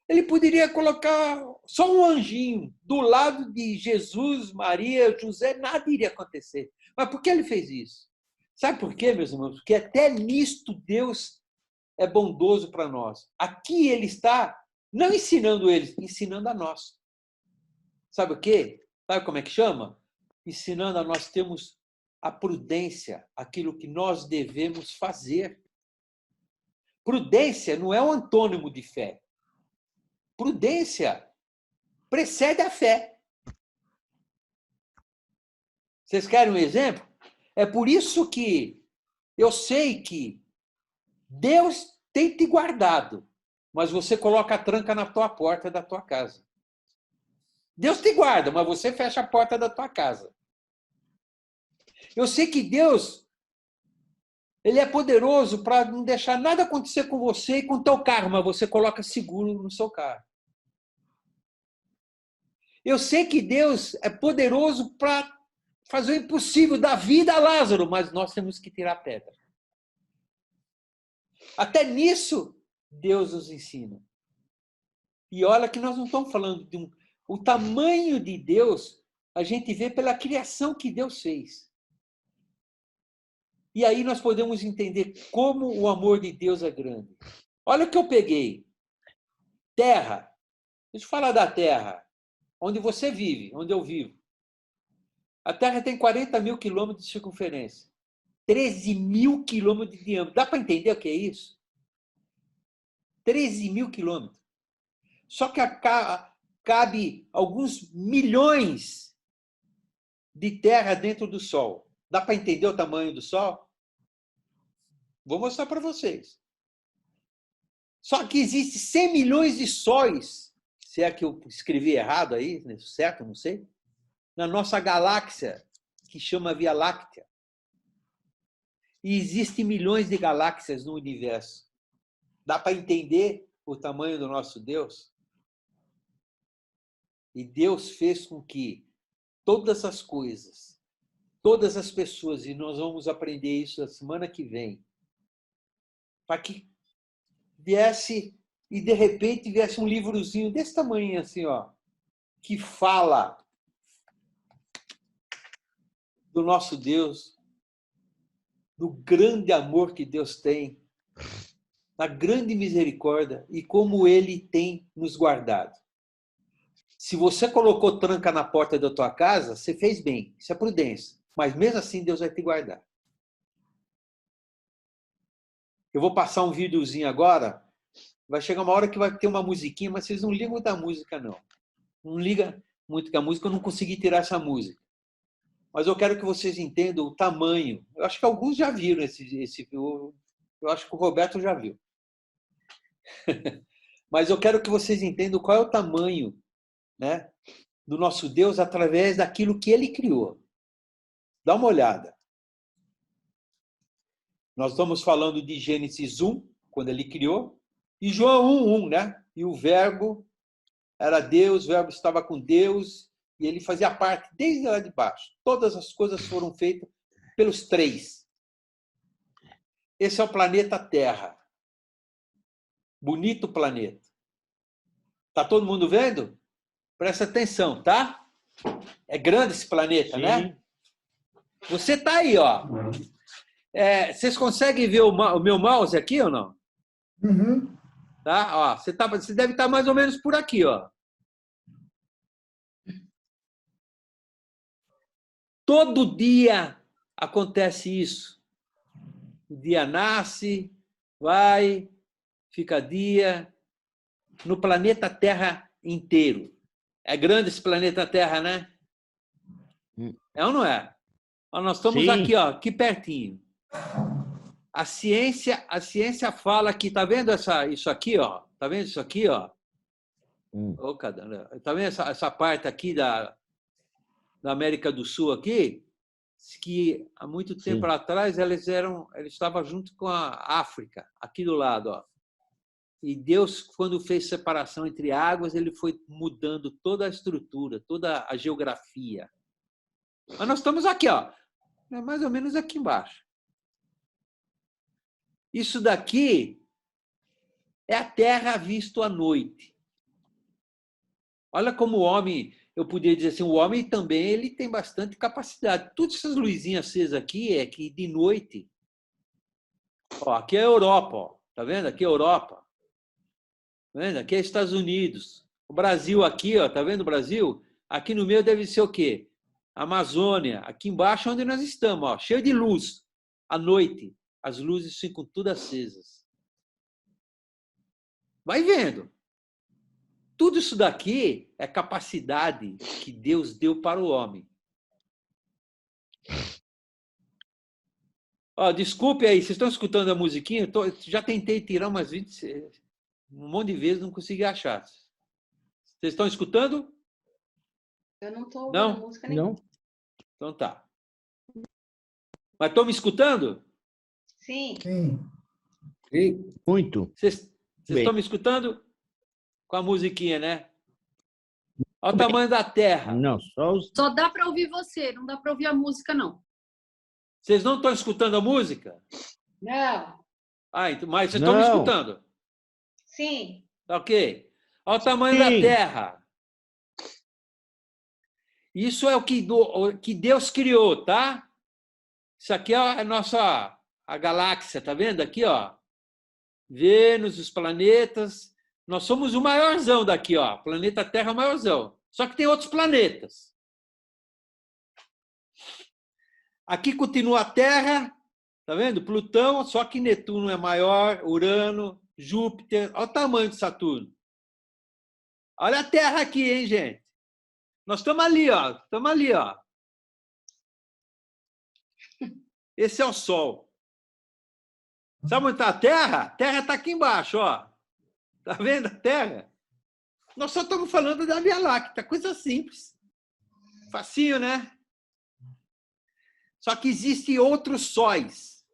S1: Ele poderia colocar só um anjinho do lado de Jesus, Maria, José, nada iria acontecer. Mas por que ele fez isso? Sabe por quê, meus irmãos? Porque até nisto Deus é bondoso para nós. Aqui ele está, não ensinando eles, ensinando a nós. Sabe o quê? Sabe como é que chama? Ensinando a nós termos a prudência, aquilo que nós devemos fazer. Prudência não é um antônimo de fé. Prudência precede a fé. Vocês querem um exemplo? É por isso que eu sei que Deus tem te guardado, mas você coloca a tranca na tua porta da tua casa. Deus te guarda, mas você fecha a porta da tua casa. Eu sei que Deus, ele é poderoso para não deixar nada acontecer com você e com o teu carro, mas você coloca seguro no seu carro. Eu sei que Deus é poderoso para fazer o impossível, dar vida a Lázaro, mas nós temos que tirar a pedra. Até nisso, Deus nos ensina. E olha que nós não estamos falando de o tamanho de Deus, a gente vê pela criação que Deus fez. E aí nós podemos entender como o amor de Deus é grande. Olha o que eu peguei. Terra. Deixa eu falar da Terra. Onde você vive, onde eu vivo. A Terra tem 40 mil quilômetros de circunferência. 13 mil quilômetros de diâmetro. Dá para entender o que é isso? 13 mil quilômetros. Só que cabe alguns milhões de terra dentro do Sol. Dá para entender o tamanho do Sol? Vou mostrar para vocês. Só que existe 100 milhões de sóis, se é que eu escrevi errado aí, certo? Não sei. Na nossa galáxia, que chama Via Láctea. E existem milhões de galáxias no universo. Dá para entender o tamanho do nosso Deus? E Deus fez com que todas as coisas, todas as pessoas, e nós vamos aprender isso na semana que vem, para que viesse, e de repente viesse um livrozinho desse tamanho assim, ó, que fala do nosso Deus, do grande amor que Deus tem, da grande misericórdia e como Ele tem nos guardado. Se você colocou tranca na porta da tua casa, você fez bem, isso é prudência. Mas mesmo assim, Deus vai te guardar. Eu vou passar um videozinho agora, vai chegar uma hora que vai ter uma musiquinha, mas vocês não ligam da música, não. Não liga muito com a música, eu não consegui tirar essa música. Mas eu quero que vocês entendam o tamanho. Eu acho que alguns já viram esse eu acho que o Roberto já viu. Mas eu quero que vocês entendam qual é o tamanho, né, do nosso Deus através daquilo que Ele criou. Dá uma olhada. Nós estamos falando de Gênesis 1, quando Ele criou, e João 1:1, né? E o Verbo era Deus, o Verbo estava com Deus, e Ele fazia parte desde lá de baixo. Todas as coisas foram feitas pelos três. Esse é o planeta Terra. Bonito planeta. Tá todo mundo vendo? Presta atenção, tá? É grande esse planeta,
S2: Sim.
S1: né? Você tá aí, ó. Vocês conseguem ver o meu mouse aqui ou não?
S6: Uhum.
S1: Tá? Ó, você deve estar mais ou menos por aqui, ó. Todo dia acontece isso. O dia nasce, vai, fica dia. No planeta Terra inteiro. É grande esse planeta Terra, né? É ou não é? Ó, nós estamos
S2: Sim.
S1: aqui, ó, aqui pertinho. A ciência fala que, tá vendo isso aqui, ó? Tá vendo isso aqui, ó? Ô, tá vendo essa parte aqui da América do Sul aqui? Que há muito tempo atrás eles estavam junto com a África, aqui do lado, ó. E Deus, quando fez separação entre águas, Ele foi mudando toda a estrutura, toda a geografia. Mas nós estamos aqui, ó, mais ou menos aqui embaixo. Isso daqui é a Terra vista à noite. Olha como o homem, eu podia dizer assim, o homem também ele tem bastante capacidade. Todas essas luzinhas acesas aqui é que de noite. Ó, aqui é a Europa, ó. Tá vendo? Aqui é a Europa. Tá vendo? Aqui é Estados Unidos. O Brasil aqui, ó, tá vendo o Brasil? Aqui no meio deve ser o quê? Amazônia. Aqui embaixo onde nós estamos, ó, cheio de luz. À noite, as luzes ficam todas acesas. Vai vendo. Tudo isso daqui é capacidade que Deus deu para o homem. Ó, desculpe aí, vocês estão escutando a musiquinha? Já tentei tirar umas 20, um monte de vezes, não consegui achar. Vocês estão escutando?
S4: Eu não estou ouvindo música nenhuma.
S2: Não.
S1: Então tá. Mas estão me escutando?
S4: Sim.
S6: Sim.
S5: Sim.
S2: Muito.
S1: Vocês
S2: Bem.
S1: estão me escutando? Com a musiquinha, né? Olha o tamanho da Terra.
S2: Não, só os...
S3: Só dá para ouvir você, não dá para ouvir a música, não.
S1: Vocês não estão escutando a música?
S4: Não.
S1: Ah, mas vocês estão me
S2: Não.
S1: escutando?
S4: Sim.
S1: Tá ok. Olha o tamanho da
S2: Sim.
S1: Terra. Isso é o que Deus criou, tá? Isso aqui é a galáxia, tá vendo aqui, ó? Vênus, os planetas. Nós somos o maiorzão daqui, ó. Planeta Terra é o maiorzão. Só que tem outros planetas. Aqui continua a Terra, tá vendo? Plutão, só que Netuno é maior, Urano, Júpiter. Olha o tamanho de Saturno. Olha a Terra aqui, hein, gente? Nós estamos ali, ó. Estamos ali, ó. Esse é o Sol. Sabe onde está a Terra? A Terra está aqui embaixo, ó. Tá vendo a Terra? Nós só estamos falando da Via Láctea, coisa simples. Facinho, né? Só que existem outros sóis.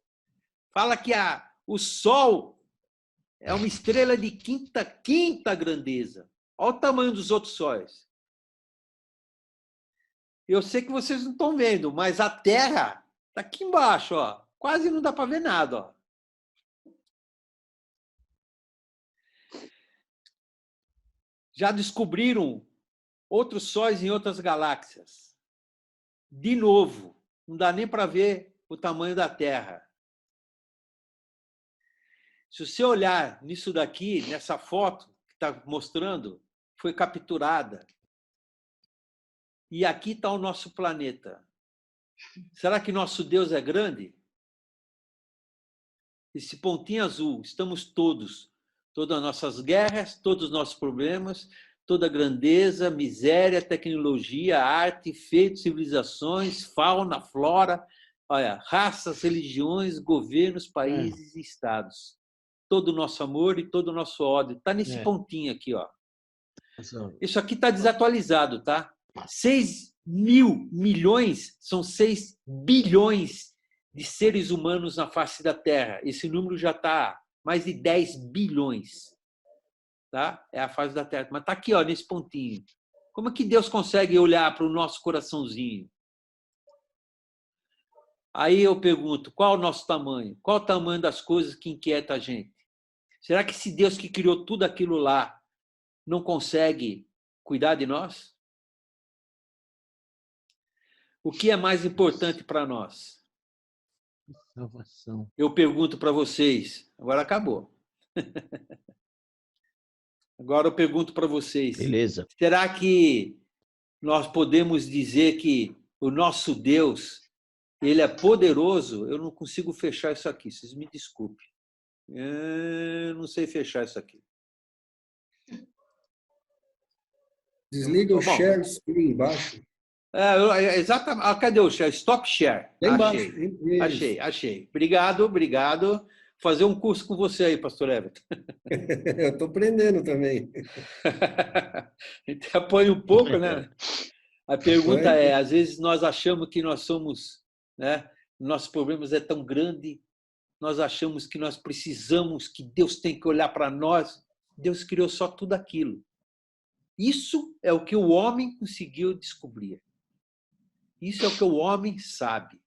S1: Fala que o Sol é uma estrela de quinta grandeza. Olha o tamanho dos outros sóis. Eu sei que vocês não estão vendo, mas a Terra está aqui embaixo, ó. Quase não dá para ver nada, ó. Já descobriram outros sóis em outras galáxias. De novo, não dá nem para ver o tamanho da Terra. Se você olhar nisso daqui, nessa foto que está mostrando, foi capturada. E aqui está o nosso planeta. Será que nosso Deus é grande? Esse pontinho azul, estamos todas as nossas guerras, todos os nossos problemas, toda a grandeza, miséria, tecnologia, arte, feitos, civilizações, fauna, flora, olha, raças, religiões, governos, países e estados. Todo o nosso amor e todo o nosso ódio. Está nesse pontinho aqui, ó. Isso aqui está desatualizado, tá? 6 mil milhões são 6 bilhões de seres humanos na face da Terra. Esse número já está mais de 10 bilhões. Tá? É a face da Terra. Mas está aqui, ó, nesse pontinho. Como é que Deus consegue olhar para o nosso coraçãozinho? Aí eu pergunto, qual é o nosso tamanho? Qual é o tamanho das coisas que inquieta a gente? Será que esse Deus que criou tudo aquilo lá não consegue cuidar de nós? O que é mais importante para nós?
S2: Salvação.
S1: Eu pergunto para vocês. Agora acabou. Agora eu pergunto para vocês.
S2: Beleza.
S1: Será que nós podemos dizer que o nosso Deus, ele é poderoso? Eu não consigo fechar isso aqui, vocês me desculpem. Eu não sei fechar isso aqui.
S5: Desliga o share screen embaixo.
S1: Exatamente. Cadê o share? Stop share.
S5: Lá embaixo.
S1: Achei. Obrigado. Fazer um curso com você aí, pastor Everton.
S5: Eu estou aprendendo também.
S1: A gente apoia um pouco, né? A pergunta é, às vezes nós achamos que nós somos, né? Nossos problemas é tão grande, nós achamos que nós precisamos, que Deus tem que olhar para nós. Deus criou só tudo aquilo. Isso é o que o homem conseguiu descobrir. Isso é o que o homem sabe.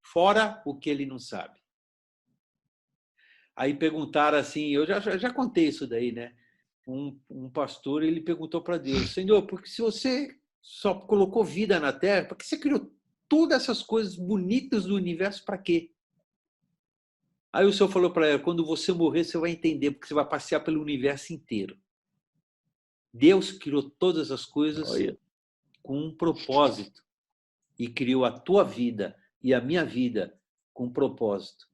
S1: Fora o que ele não sabe. Aí perguntaram assim, eu já contei isso daí, né? Um pastor, ele perguntou para Deus, Senhor, porque se você só colocou vida na Terra, por que você criou todas essas coisas bonitas do universo, para quê? Aí o Senhor falou para ela, quando você morrer, você vai entender, porque você vai passear pelo universo inteiro. Deus criou todas as coisas com um propósito e criou a tua vida e a minha vida com um propósito.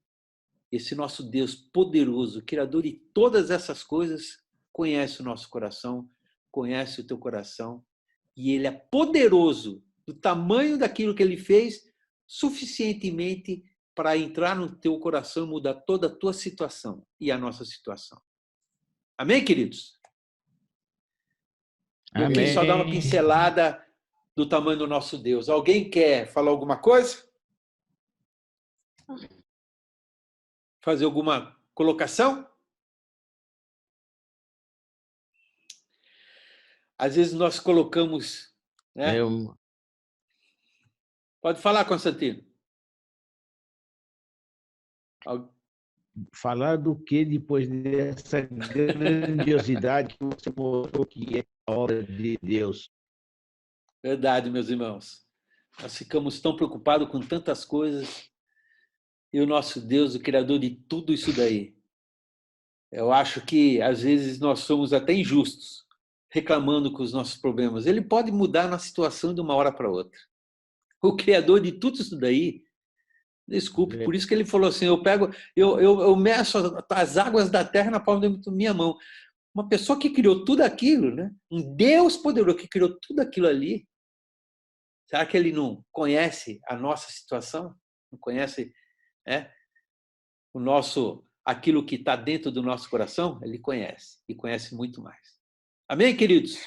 S1: Esse nosso Deus poderoso, criador de todas essas coisas, conhece o nosso coração, conhece o teu coração, e ele é poderoso do tamanho daquilo que ele fez, suficientemente para entrar no teu coração e mudar toda a tua situação e a nossa situação. Amém, queridos? Eu quis só dar uma pincelada do tamanho do nosso Deus. Alguém quer falar alguma coisa? Fazer alguma colocação? Às vezes nós colocamos, né? Pode falar, Constantino.
S2: Falar do que depois dessa grandiosidade que você mostrou que é a obra de Deus?
S1: Verdade, meus irmãos. Nós ficamos tão preocupados com tantas coisas e o nosso Deus, o Criador de tudo isso daí. Eu acho que, às vezes, nós somos até injustos, reclamando com os nossos problemas. Ele pode mudar na situação de uma hora para outra. O Criador de tudo isso daí, desculpe, por isso que ele falou assim, eu meço as águas da terra na palma da minha mão. Uma pessoa que criou tudo aquilo, né? Um Deus poderoso que criou tudo aquilo ali, será que ele não conhece a nossa situação? Não conhece, aquilo que está dentro do nosso coração? Ele conhece, e conhece muito mais. Amém, queridos?